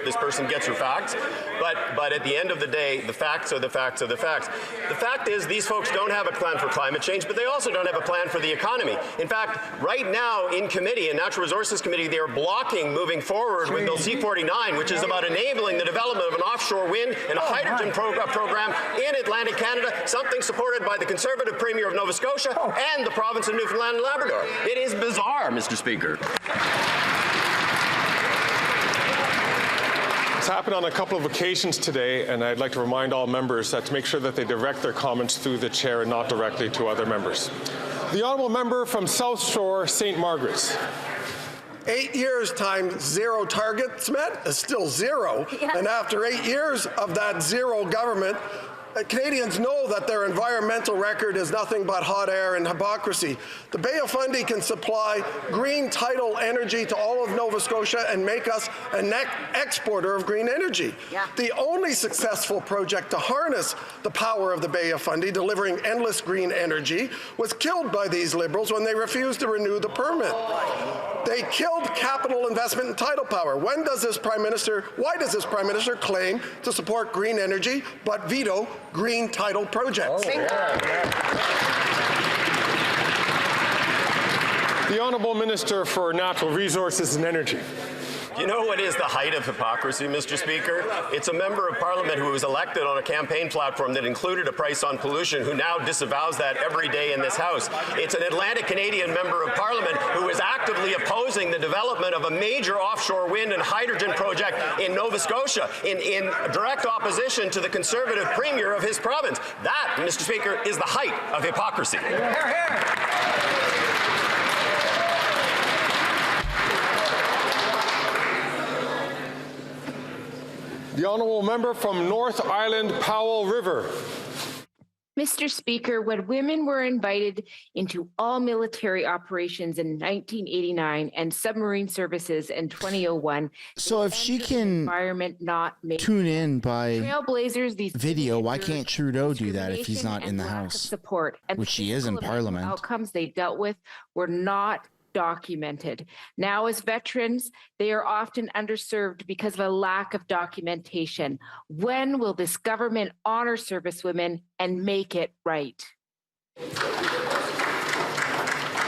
this person gets her facts, but at the end of the day, the facts are the facts are the facts. The fact is these folks don't have a plan for climate change, but they also don't have a plan for the economy. In fact, right now in committee, in Natural Resources Committee, they are blocking moving forward with Bill C-49, which is about enabling the development of an offshore wind and a hydrogen program in Atlantic Canada, something supported by the Conservative Premier of Nova Scotia and the province of Newfoundland and Labrador. It is bizarre, Mr. Speaker. It's happened on a couple of occasions today, and I'd like to remind all members that to make sure that they direct their comments through the chair and not directly to other members. The Honourable Member from South Shore, St. Margaret's. 8 years times 0 targets met is still 0. Yeah. And after 8 years of that 0 government, Canadians know that their environmental record is nothing but hot air and hypocrisy. The Bay of Fundy can supply green tidal energy to all of Nova Scotia and make us a net exporter of green energy. Yeah. The only successful project to harness the power of the Bay of Fundy, delivering endless green energy, was killed by these Liberals when they refused to renew the permit. They killed capital investment in tidal power. Why does this Prime Minister claim to support green energy but veto green tidal projects? The Honourable Minister for Natural Resources and Energy. You know what is the height of hypocrisy, Mr. Speaker? It's a member of Parliament who was elected on a campaign platform that included a price on pollution who now disavows that every day in this House. It's an Atlantic Canadian member of Parliament who is actively opposing the development of a major offshore wind and hydrogen project in Nova Scotia in direct opposition to the Conservative Premier of his province. That, Mr. Speaker, is the height of hypocrisy. The honourable member from North Island Powell River. Mr. Speaker, when women were invited into all military operations in 1989 and submarine services in 2001, so if she can tune in by trailblazers, these video, why can't Trudeau do that if he's not in the House? Support and which he is in Parliament. Outcomes they dealt with were not documented. Now, as veterans, they are often underserved because of a lack of documentation. When will this government honor servicewomen and make it right?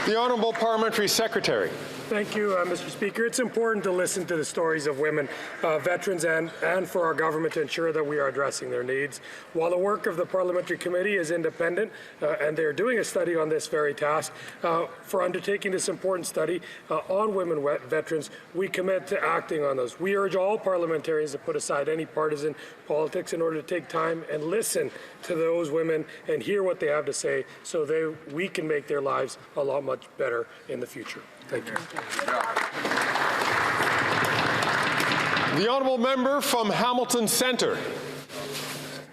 The Honourable Parliamentary Secretary. Thank you, Mr. Speaker. It's important to listen to the stories of women, veterans, and for our government to ensure that we are addressing their needs. While the work of the Parliamentary Committee is independent, and they're doing a study on this very task, for undertaking this important study on women veterans, we commit to acting on those. We urge all parliamentarians to put aside any partisan politics in order to take time and listen to those women and hear what they have to say so we can make their lives a lot much better in the future. Thank you. The honourable member from Hamilton Centre.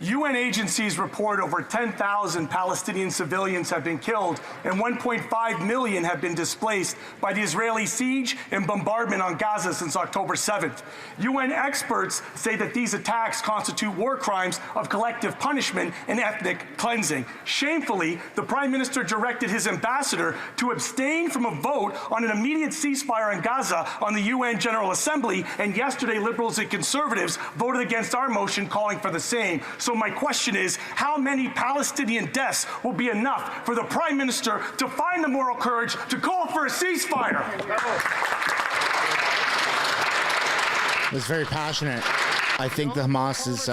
UN agencies report over 10,000 Palestinian civilians have been killed and 1.5 million have been displaced by the Israeli siege and bombardment on Gaza since October 7th. UN experts say that these attacks constitute war crimes of collective punishment and ethnic cleansing. Shamefully, the Prime Minister directed his ambassador to abstain from a vote on an immediate ceasefire in Gaza on the UN General Assembly, and yesterday Liberals and Conservatives voted against our motion calling for the same. So my question is, how many Palestinian deaths will be enough for the Prime Minister to find the moral courage to call for a ceasefire? It was very passionate. I think the Hamas is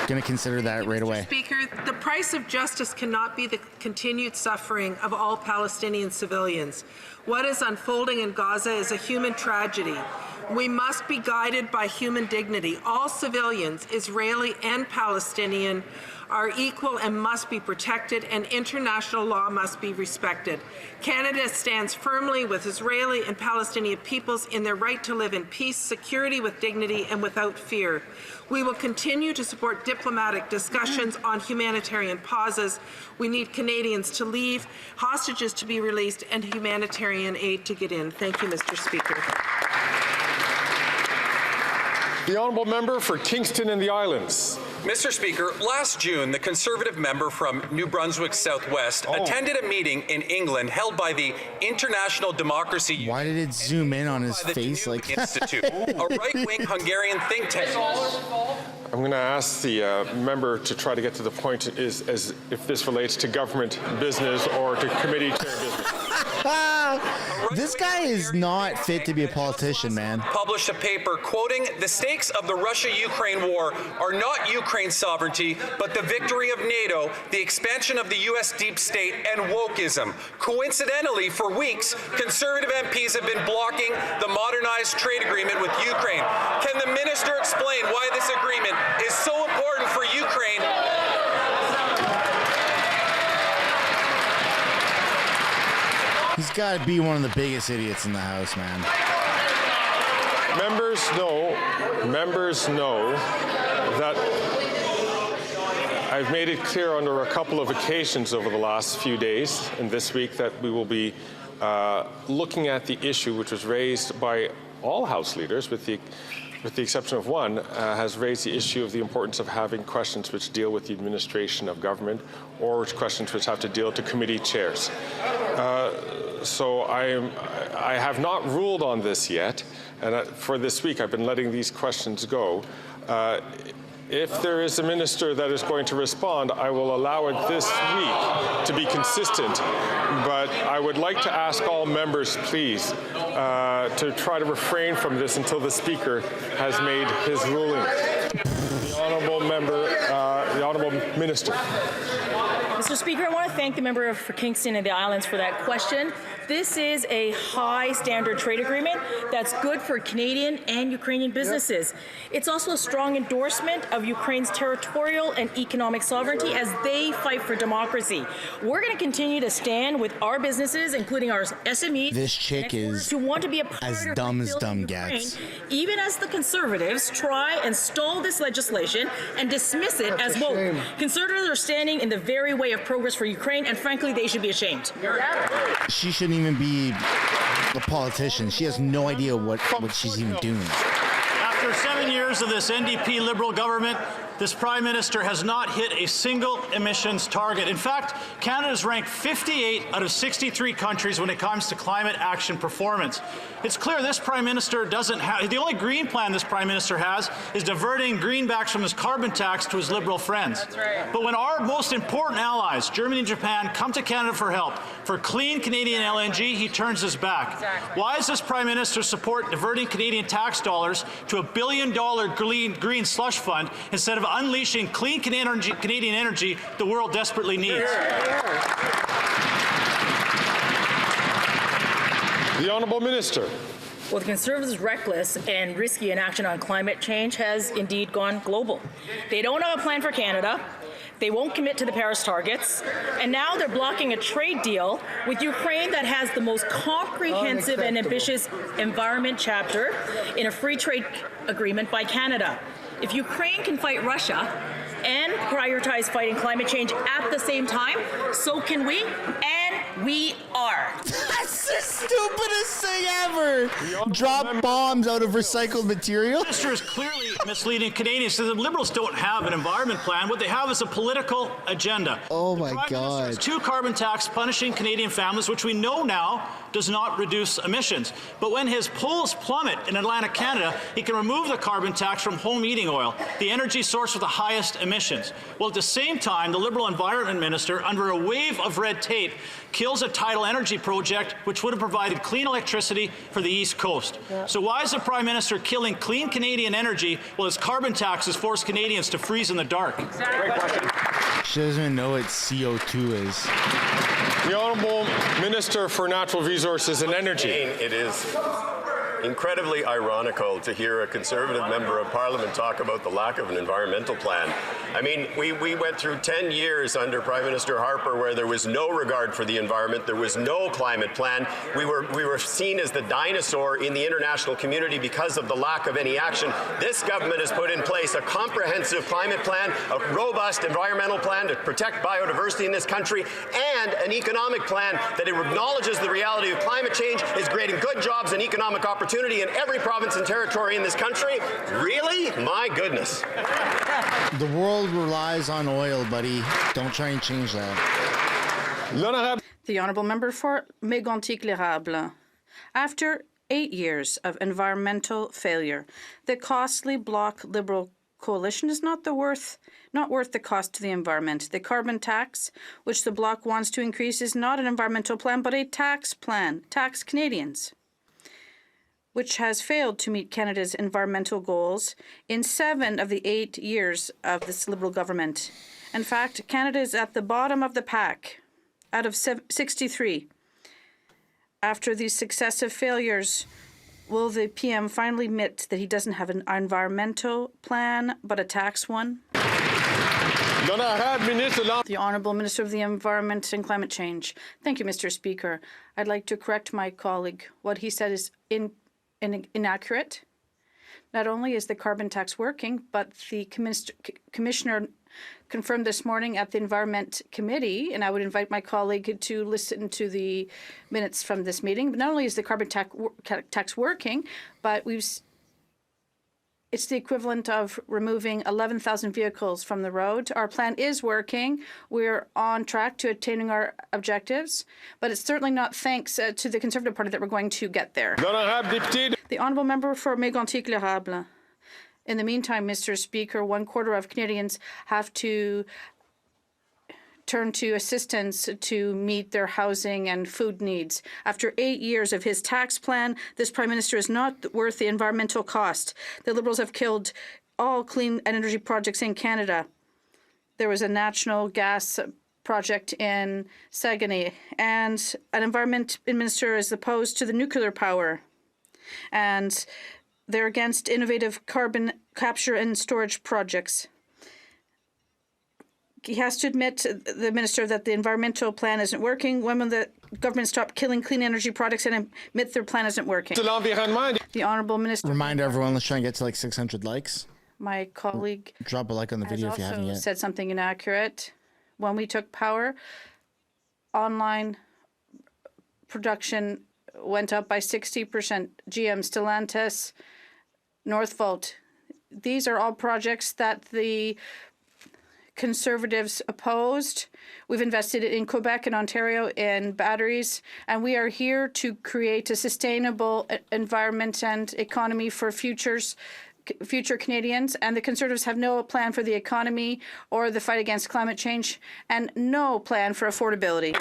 going to consider that right away. Speaker, the price of justice cannot be the continued suffering of all Palestinian civilians. What is unfolding in Gaza is a human tragedy. We must be guided by human dignity. All civilians, Israeli and Palestinian, are equal and must be protected, and international law must be respected. Canada stands firmly with Israeli and Palestinian peoples in their right to live in peace, security, with dignity, and without fear. We will continue to support diplomatic discussions on humanitarian pauses. We need Canadians to leave, hostages to be released, and humanitarian aid to get in. Thank you, Mr. Speaker. The honourable member for Kingston and the Islands. Mr. Speaker, last June, the Conservative member from New Brunswick Southwest attended a meeting in England held by the International Democracy. Why did it zoom in on his face like that? Institute, a right-wing Hungarian think tank. I'm going to ask the member to try to get to the point as if this relates to government business or to committee chair business. This guy is not fit to be a politician, man. Published a paper quoting, "The stakes of the Russia-Ukraine war are not Ukraine's sovereignty, but the victory of NATO, the expansion of the U.S. deep state, and wokeism." Coincidentally, for weeks, Conservative MPs have been blocking the modernized trade agreement with Ukraine. Can the minister explain why this agreement is so important for Ukraine? He's got to be one of the biggest idiots in the House, man. Members know that I've made it clear under a couple of occasions over the last few days and this week that we will be looking at the issue which was raised by all House leaders, with the exception of one, has raised the issue of the importance of having questions which deal with the administration of government or questions which have to deal to committee chairs. So I have not ruled on this yet, and for this week I've been letting these questions go. If there is a minister that is going to respond, I will allow it this week to be consistent. But I would like to ask all members, please, to try to refrain from this until the Speaker has made his ruling. The Honourable Member, the Honourable Minister. Mr. Speaker, I want to thank the member for Kingston and the Islands for that question. This is a high standard trade agreement that's good for Canadian and Ukrainian businesses. It's also a strong endorsement of Ukraine's territorial and economic sovereignty as they fight for democracy. We're going to continue to stand with our businesses, including our SMEs. This chick is who want to be a part as of dumb as rebuilding dumb Ukraine, gets. even as the Conservatives try and stall this legislation and dismiss it as woke. Conservatives are standing in the very way of progress for Ukraine, and frankly, they should be ashamed. She shouldn't even be a politician. She has no idea what she's even doing. After 7 years of this NDP Liberal government, this Prime Minister has not hit a single emissions target. In fact, Canada is ranked 58 out of 63 countries when it comes to climate action performance. It's clear this Prime Minister doesn't have, the only green plan this Prime Minister has is diverting greenbacks from his carbon tax to his Liberal friends. That's right. But when our most important allies, Germany and Japan, come to Canada for help, for clean Canadian LNG, he turns his back. Exactly. Why does this Prime Minister support diverting Canadian tax dollars to $1 billion green slush fund instead of unleashing clean Canadian energy the world desperately needs? The Honourable Minister. Well, the Conservatives' reckless and risky inaction on climate change has indeed gone global. They don't have a plan for Canada. They won't commit to the Paris targets. And now they're blocking a trade deal with Ukraine that has the most comprehensive and ambitious environment chapter in a free trade agreement by Canada. If Ukraine can fight Russia and prioritize fighting climate change at the same time, so can we, and we are. That's the stupidest thing ever. Drop bombs out of recycled material. The minister is clearly misleading Canadians. So the Liberals don't have an environment plan. What they have is a political agenda. Oh my God. Two carbon tax punishing Canadian families, which we know now does not reduce emissions. But when his polls plummet in Atlantic Canada, he can remove the carbon tax from home heating oil, the energy source with the highest emissions. Well, at the same time, the Liberal Environment Minister, under a wave of red tape, kills a tidal energy project which would have provided clean electricity for the East Coast. Yeah. So why is the Prime Minister killing clean Canadian energy while his carbon taxes force Canadians to freeze in the dark? Exactly. Great question. She doesn't even know what CO2 is. The Honourable Minister for Natural Resources and Energy. It is incredibly ironical to hear a Conservative member of Parliament talk about the lack of an environmental plan. I mean, we went through 10 years under Prime Minister Harper where there was no regard for the environment, there was no climate plan. We were seen as the dinosaur in the international community because of the lack of any action. This government has put in place a comprehensive climate plan, a robust environmental plan to protect biodiversity in this country, and an economic plan that acknowledges the reality of climate change, is creating good jobs and economic opportunity in every province and territory in this country. Really? My goodness. The world relies on oil, buddy. Don't try and change that. The Honourable Member for Mégantic-l'Érable. After 8 years of environmental failure, the costly Bloc Liberal coalition is not worth the cost to the environment. The carbon tax, which the Bloc wants to increase, is not an environmental plan, but a tax plan. Tax Canadians, which has failed to meet Canada's environmental goals in 7 of the 8 years of this Liberal government. In fact, Canada is at the bottom of the pack out of 63. After these successive failures, will the PM finally admit that he doesn't have an environmental plan, but a tax one? The Honourable Minister of the Environment and Climate Change. Thank you, Mr. Speaker. I'd like to correct my colleague. What he said is inaccurate. Not only is the carbon tax working, but the Commissioner confirmed this morning at the Environment Committee, and I would invite my colleague to listen to the minutes from this meeting, but not only is the carbon tax working, but it's the equivalent of removing 11,000 vehicles from the road. Our plan is working. We're on track to attaining our objectives, but it's certainly not thanks to the Conservative Party that we're going to get there. The Honourable Member for Mégantic-l'Érable. In the meantime, Mr. Speaker, 1/4 of Canadians have to turn to assistance to meet their housing and food needs. After 8 years of his tax plan, this Prime Minister is not worth the environmental cost. The Liberals have killed all clean energy projects in Canada. There was a natural gas project in Saguenay, and an environment minister is opposed to the nuclear power. And they're against innovative carbon capture and storage projects. He has to admit, the minister, that the environmental plan isn't working. When will the government stop killing clean energy products and admit their plan isn't working? The Honourable Minister. Remind everyone, let's try and get to like 600 likes. My colleague. Drop a like on the video if you haven't yet. Said something inaccurate. When we took power, online production went up by 60%. GM, Stellantis, Northvolt. These are all projects that the Conservatives opposed. We've invested in Quebec and Ontario in batteries, and we are here to create a sustainable environment and economy for future Canadians. And the Conservatives have no plan for the economy or the fight against climate change, and no plan for affordability.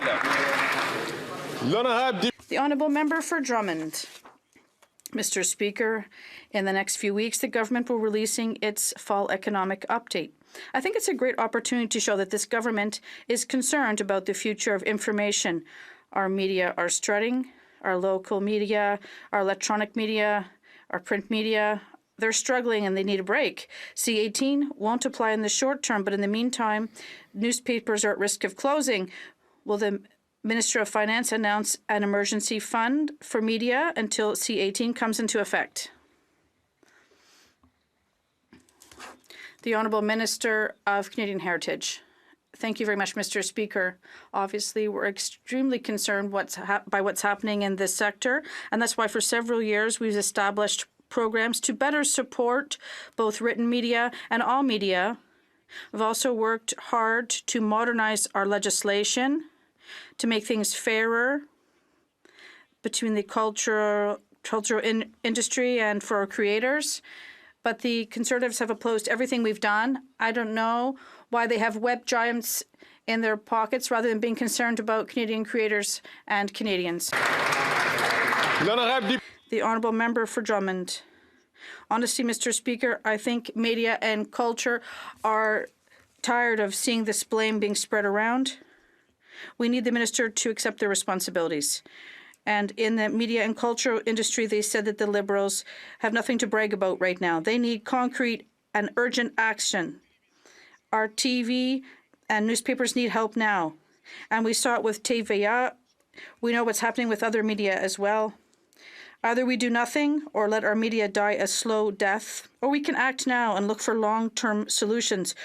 The Honourable Member for Drummond. Mr. Speaker, in the next few weeks, the government will be releasing its fall economic update. I think it's a great opportunity to show that this government is concerned about the future of information. Our media are strutting, our local media, our electronic media, our print media, they're struggling and they need a break. C-18 won't apply in the short term, but in the meantime, newspapers are at risk of closing. Will the Minister of Finance announce an emergency fund for media until C-18 comes into effect? The Honourable Minister of Canadian Heritage. Thank you very much, Mr. Speaker. Obviously, we're extremely concerned by what's happening in this sector, and that's why for several years we've established programs to better support both written media and all media. We've also worked hard to modernize our legislation to make things fairer between the cultural industry and for our creators. But the Conservatives have opposed everything we've done. I don't know why they have web giants in their pockets rather than being concerned about Canadian creators and Canadians. The Honourable Member for Drummond. Honestly, Mr. Speaker, I think media and culture are tired of seeing this blame being spread around. We need the Minister to accept their responsibilities. And in the media and culture industry, they said that the Liberals have nothing to brag about right now. They need concrete and urgent action. Our TV and newspapers need help now. And we saw it with TVA. We know what's happening with other media as well. Either we do nothing or let our media die a slow death, or we can act now and look for long-term solutions.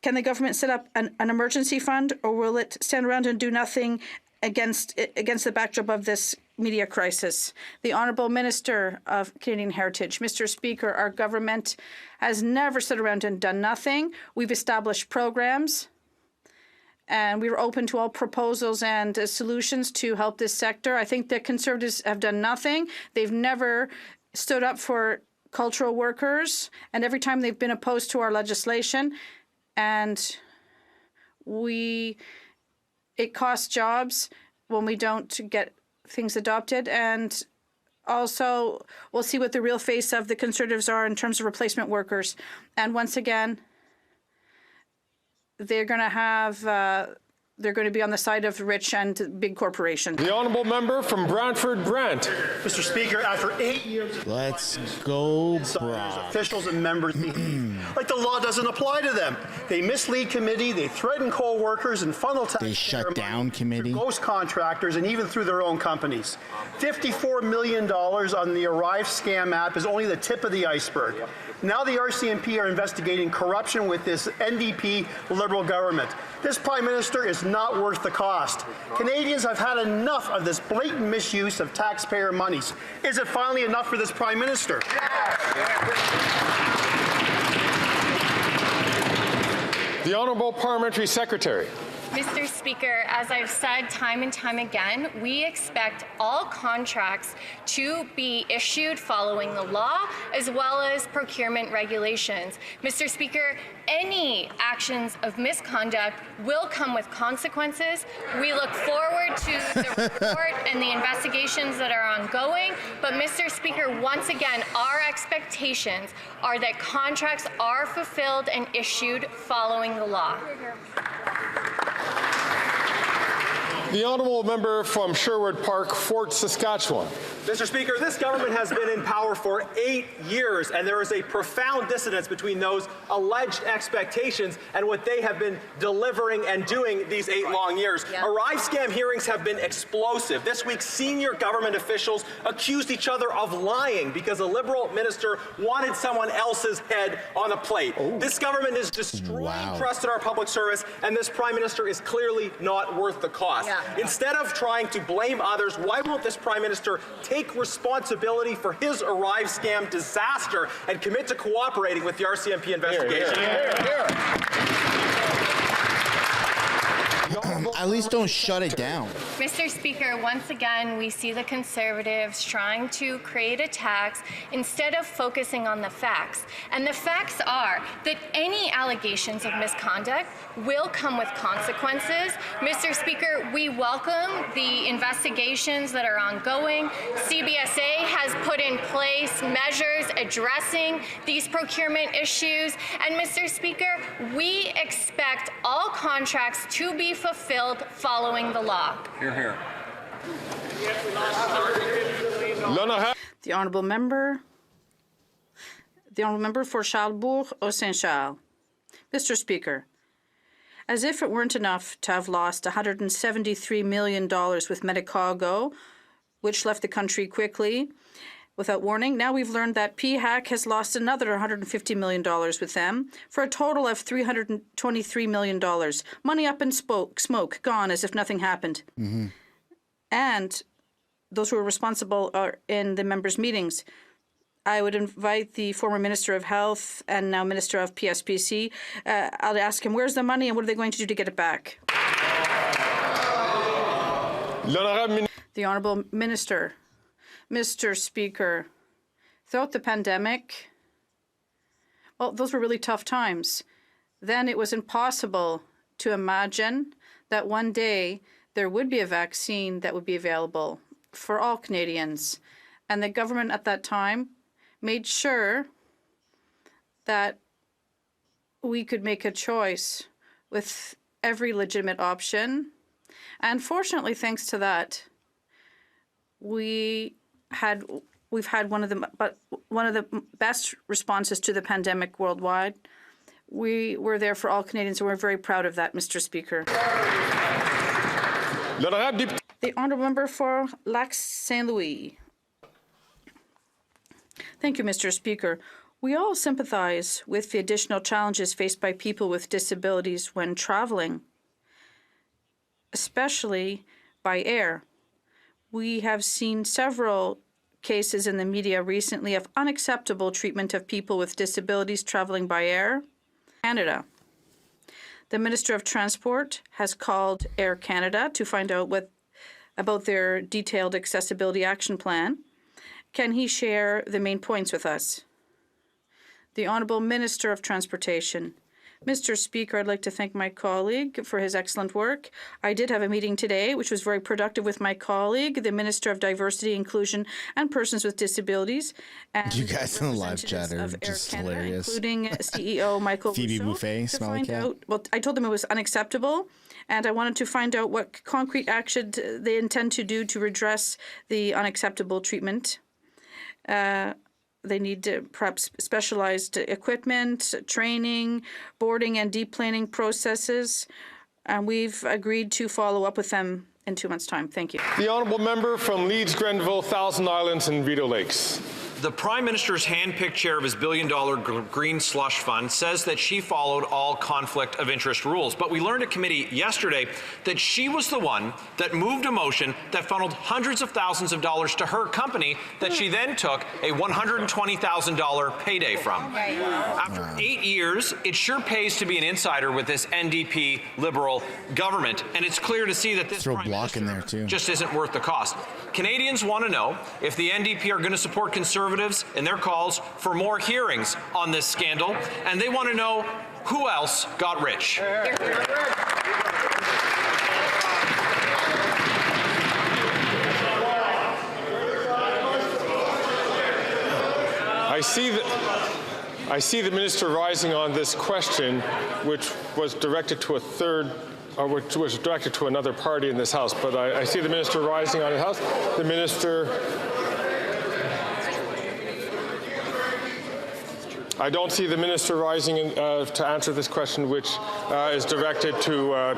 Can the government set up an emergency fund, or will it stand around and do nothing against the backdrop of this media crisis? The Honourable Minister of Canadian Heritage. Mr. Speaker, our government has never sat around and done nothing. We've established programs, and we were open to all proposals and solutions to help this sector. I think the Conservatives have done nothing. They've never stood up for cultural workers, and every time they've been opposed to our legislation, and it costs jobs when we don't get things adopted. And also, we'll see what the real face of the Conservatives are in terms of replacement workers. And once again, they're going to be on the side of rich and big corporations. The Honourable Member from Brantford Brant. Mr. Speaker, after 8 years... Let's go, officials and members like the law doesn't apply to them. They mislead committee, they threaten co-workers and funnel tax. They shut down committee. Ghost contractors and even through their own companies. $54 million on the Arrive scam app is only the tip of the iceberg. Now the RCMP are investigating corruption with this NDP Liberal government. This Prime Minister is not worth the cost. Canadians have had enough of this blatant misuse of taxpayer monies. Is it finally enough for this Prime Minister? The Honourable Parliamentary Secretary. Mr. Speaker, as I've said time and time again, we expect all contracts to be issued following the law as well as procurement regulations. Mr. Speaker, any actions of misconduct will come with consequences. We look forward to the report and the investigations that are ongoing. But, Mr. Speaker, once again, our expectations are that contracts are fulfilled and issued following the law. The honourable member from Sherwood Park, Fort Saskatchewan. Mr. Speaker, this government has been in power for 8 years, and there is a profound dissonance between those alleged expectations and what they have been delivering and doing these 8 long years. Arrive scam hearings have been explosive. This week, senior government officials accused each other of lying because a Liberal minister wanted someone else's head on a plate. This government is destroying trust in our public service, and this Prime Minister is clearly not worth the cost. Instead of trying to blame others, why won't this Prime Minister take responsibility for his Arrive scam disaster and commit to cooperating with the RCMP investigation? At least don't shut it down. Mr. Speaker, once again, we see the Conservatives trying to create a tax instead of focusing on the facts. And the facts are that any allegations of misconduct will come with consequences. Mr. Speaker, we welcome the investigations that are ongoing. CBSA has put in place measures addressing these procurement issues. And Mr. Speaker, we expect all contracts to be fulfilled following the law. Hear, hear. The honourable member for Charlesbourg au Saint-Charles. Mr. Speaker, as if it weren't enough to have lost $173 million with Medicago, which left the country quickly without warning, now we've learned that PHAC has lost another $150 million with them for a total of $323 million. Money up in smoke, gone as if nothing happened. And those who are responsible are in the members' meetings. I would invite the former Minister of Health and now Minister of PSPC. I'll ask him, where's the money and what are they going to do to get it back? The Honourable Minister. Mr. Speaker, throughout the pandemic, well, those were really tough times. Then it was impossible to imagine that one day there would be a vaccine that would be available for all Canadians. And the government at that time made sure that we could make a choice with every legitimate option. And fortunately, thanks to that, we've had one of the best responses to the pandemic worldwide. We were there for all Canadians, and we're very proud of that, Mr. Speaker. The honourable member for Lac Saint Louis. Thank you, Mr. Speaker. We all sympathize with the additional challenges faced by people with disabilities when traveling, especially by air. We have seen several cases in the media recently of unacceptable treatment of people with disabilities traveling by air. Canada. The Minister of Transport has called Air Canada to find out about their detailed accessibility action plan. Can he share the main points with us? The Honourable Minister of Transportation. Mr. Speaker, I'd like to thank my colleague for his excellent work. I did have a meeting today, which was very productive with my colleague, the Minister of Diversity, Inclusion, and Persons with Disabilities. And you guys in the live chat are just hilarious. Including CEO Michael Phoebe Buffet, smiley cat. Well, I told them it was unacceptable, and I wanted to find out what concrete action they intend to do to redress the unacceptable treatment. They need perhaps specialized equipment, training, boarding and deplaning processes. And we've agreed to follow up with them in 2 months' time. Thank you. The honourable member from Leeds, Grenville, Thousand Islands and Rideau Lakes. The Prime Minister's hand-picked chair of his billion-dollar green slush fund says that she followed all conflict of interest rules. But we learned at committee yesterday that she was the one that moved a motion that funneled hundreds of thousands of dollars to her company that she then took a $120,000 payday from. After 8 years, it sure pays to be an insider with this NDP Liberal government, and it's clear to see that this Throw block in there too. Just isn't worth the cost. Canadians want to know if the NDP are going to support Conservatives in their calls for more hearings on this scandal, and they want to know who else got rich. I see the minister rising on this question, which was directed to which was directed to another party in this House. But I see the minister rising on his House. The minister. I don't see the minister rising to answer this question, which is directed to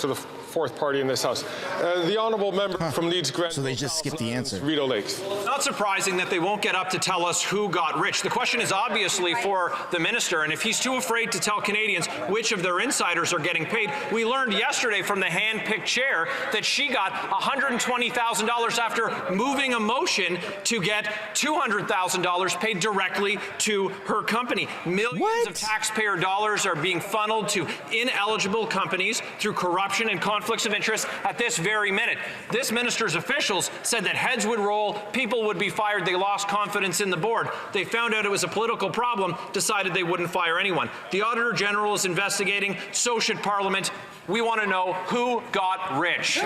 the fourth party in this House. The honourable member from Leeds Grenville. So they just skipped the answer. Rideau Lakes. Not surprising that they won't get up to tell us who got rich. The question is obviously for the minister, and if he's too afraid to tell Canadians which of their insiders are getting paid, we learned yesterday from the hand-picked chair that she got $120,000 after moving a motion to get $200,000 paid directly to her company. Millions of taxpayer dollars are being funneled to ineligible companies through corruption and conflicts of interest at this very minute. This minister's officials said that heads would roll, people would be fired, they lost confidence in the board. They found out it was a political problem, decided they wouldn't fire anyone. The Auditor General is investigating, so should Parliament. We want to know who got rich.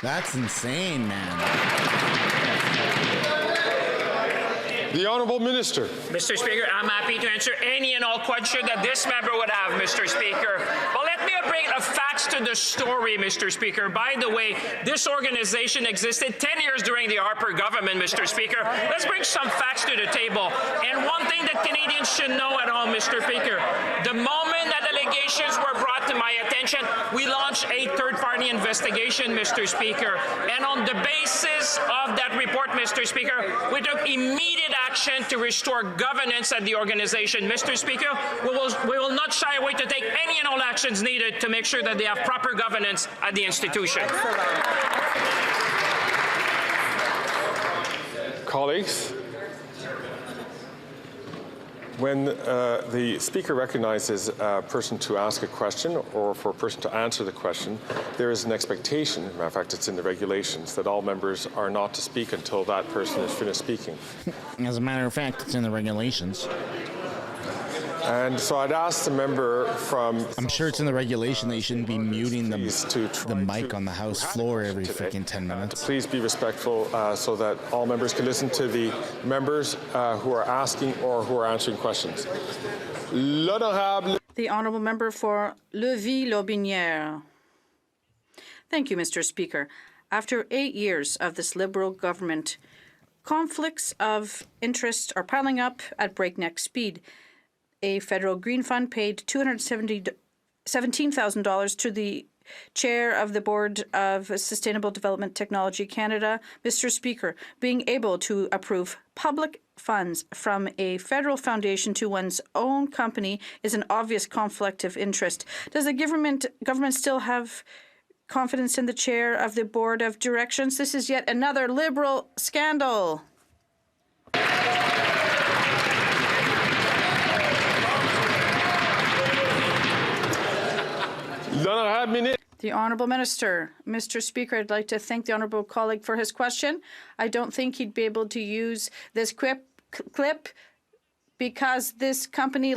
That's insane, man. The Honourable Minister. Mr. Speaker, I'm happy to answer any and all questions that this member would have, Mr. Speaker. But let me bring the facts to the story, Mr. Speaker. By the way, this organization existed 10 years during the Harper government, Mr. Speaker. Let's bring some facts to the table. And one thing that Canadians should know at home, Mr. Speaker, the moment that allegations were brought to my attention, we launched a third-party investigation, Mr. Speaker. And on the basis of that report, Mr. Speaker, we took immediate action to restore governance at the organization. Mr. Speaker, we will not shy away to take any and all actions needed to make sure that they have proper governance at the institution. Colleagues, when the Speaker recognizes a person to ask a question or for a person to answer the question, there is an expectation, matter of fact, it's in the regulations, that all members are not to speak until that person is finished speaking. As a matter of fact, it's in the regulations. And so I'd ask the member from... I'm sure it's in the regulation that you shouldn't be muting the mic on the House floor every freaking 10 minutes. Please be respectful so that all members can listen to the members who are asking or who are answering questions. The honourable member for Lévis-Lotbinière. Thank you, Mr. Speaker. After 8 years of this Liberal government, conflicts of interest are piling up at breakneck speed. A federal green fund paid $217,000 to the chair of the Board of Sustainable Development Technology Canada. Mr. Speaker, being able to approve public funds from a federal foundation to one's own company is an obvious conflict of interest. Does the government still have confidence in the chair of the Board of Directors? This is yet another Liberal scandal. The Honourable Minister. Mr. Speaker, I'd like to thank the Honourable colleague for his question. I don't think he'd be able to use this clip because this company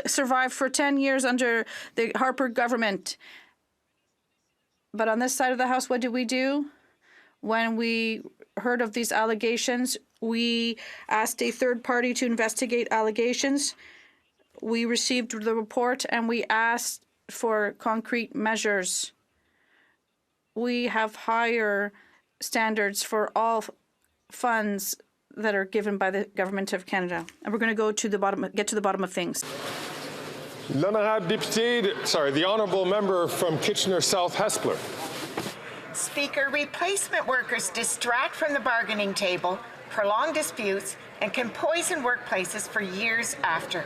survived for 10 years under the Harper government. But on this side of the House, what did we do? When we heard of these allegations, we asked a third party to investigate allegations. We received the report and we asked for concrete measures. We have higher standards for all funds that are given by the Government of Canada. And we're going to get to the bottom of things. The Honourable Member from Kitchener South Hespeler. Speaker, replacement workers distract from the bargaining table, prolong disputes, and can poison workplaces for years after.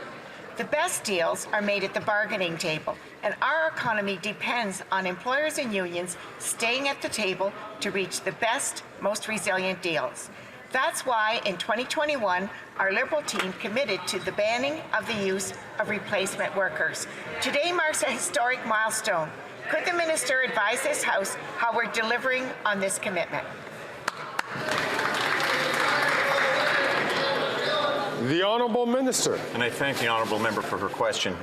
The best deals are made at the bargaining table, and our economy depends on employers and unions staying at the table to reach the best, most resilient deals. That's why in 2021, our Liberal team committed to the banning of the use of replacement workers. Today marks a historic milestone. Could the Minister advise this House how we're delivering on this commitment? The Honourable Minister. And I thank the Honourable Member for her question.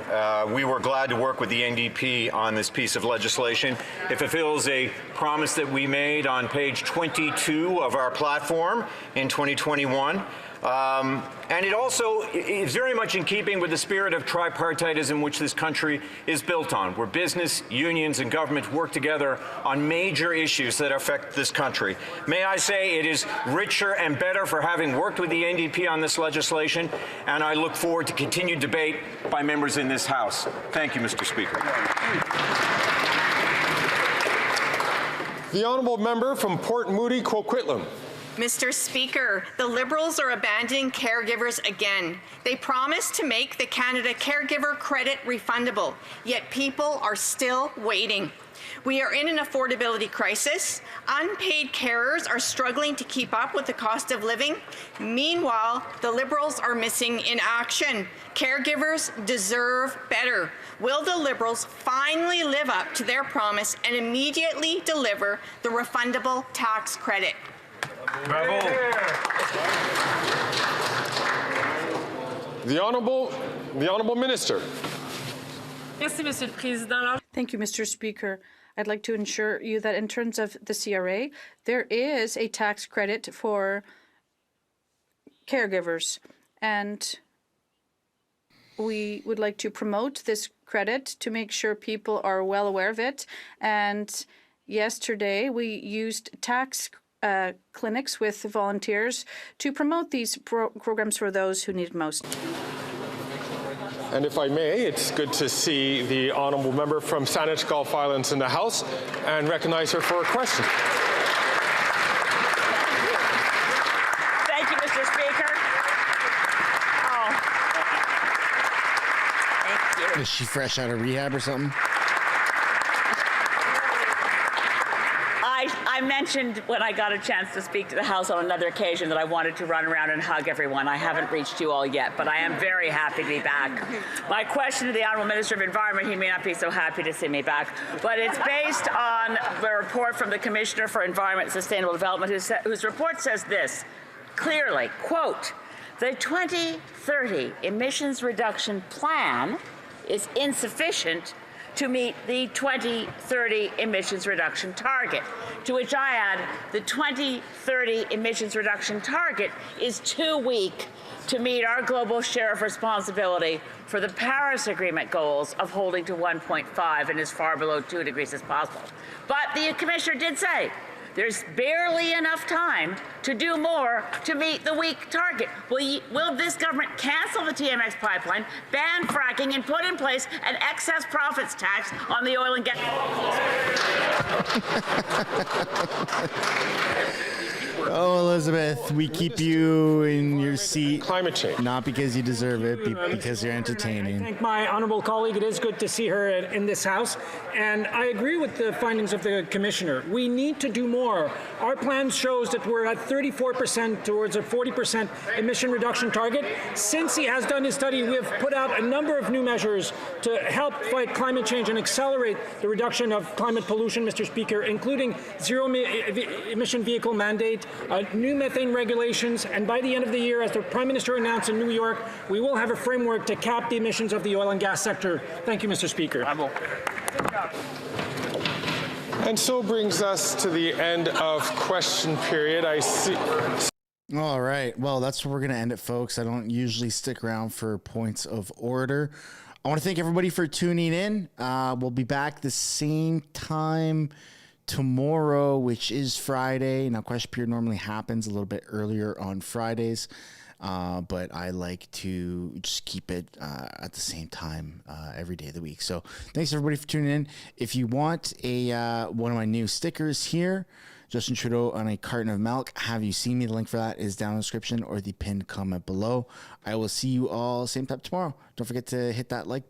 We were glad to work with the NDP on this piece of legislation. It fulfills a promise that we made on page 22 of our platform in 2021. And it also is very much in keeping with the spirit of tripartitism which this country is built on, where business, unions and government work together on major issues that affect this country. May I say it is richer and better for having worked with the NDP on this legislation, and I look forward to continued debate by members in this House. Thank you, Mr. Speaker. The Honourable Member from Port Moody, Coquitlam. Mr. Speaker, the Liberals are abandoning caregivers again. They promised to make the Canada Caregiver Credit refundable, yet people are still waiting. We are in an affordability crisis. Unpaid carers are struggling to keep up with the cost of living. Meanwhile, the Liberals are missing in action. Caregivers deserve better. Will the Liberals finally live up to their promise and immediately deliver the refundable tax credit? Bravo. The Honourable Minister. Thank you, Mr. Speaker. I'd like to ensure you that in terms of the CRA, there is a tax credit for caregivers, and we would like to promote this credit to make sure people are well aware of it. And yesterday, we used tax clinics with volunteers to promote these programs for those who need it most. And if I may, it's good to see the Honourable Member from Saanich Gulf Islands in the House and recognize her for a question. Thank you, Mr. Speaker. Thank you. Is she fresh out of rehab or something? I mentioned when I got a chance to speak to the House on another occasion that I wanted to run around and hug everyone. I haven't reached you all yet, but I am very happy to be back. My question to the Honourable Minister of Environment, he may not be so happy to see me back, but it's based on the report from the Commissioner for Environment and Sustainable Development, whose report says this clearly, quote, the 2030 emissions reduction plan is insufficient to meet the 2030 emissions reduction target. To which I add, the 2030 emissions reduction target is too weak to meet our global share of responsibility for the Paris Agreement goals of holding to 1.5 and as far below 2 degrees as possible. But the Commissioner did say there's barely enough time to do more to meet the weak target. Will this government cancel the TMX pipeline, ban fracking, and put in place an excess profits tax on the oil and gas? Oh, Elizabeth, we keep you in your seat. Climate change. Not because you deserve it, because you're entertaining. Thank my honourable colleague. It is good to see her in this House. And I agree with the findings of the Commissioner. We need to do more. Our plan shows that we're at 34% towards a 40% emission reduction target. Since he has done his study, we have put out a number of new measures to help fight climate change and accelerate the reduction of climate pollution, Mr. Speaker, including zero emission vehicle mandate, new methane regulations, and by the end of the year, as the Prime Minister announced in New York, we will have a framework to cap the emissions of the oil and gas sector. Thank you, Mr. Speaker. And so brings us to the end of question period. I see. All right. Well, that's where we're going to end it, folks. I don't usually stick around for points of order. I want to thank everybody for tuning in. We'll be back the same time tomorrow, which is Friday. Now, question period normally happens a little bit earlier on Fridays. but I like to just keep it at the same time every day of the week. So thanks everybody for tuning in. If you want a one of my new stickers here, Justin Trudeau on a carton of milk, have you seen me? The link for that is down in the description or the pinned comment below. I will see you all same time tomorrow. Don't forget to hit that like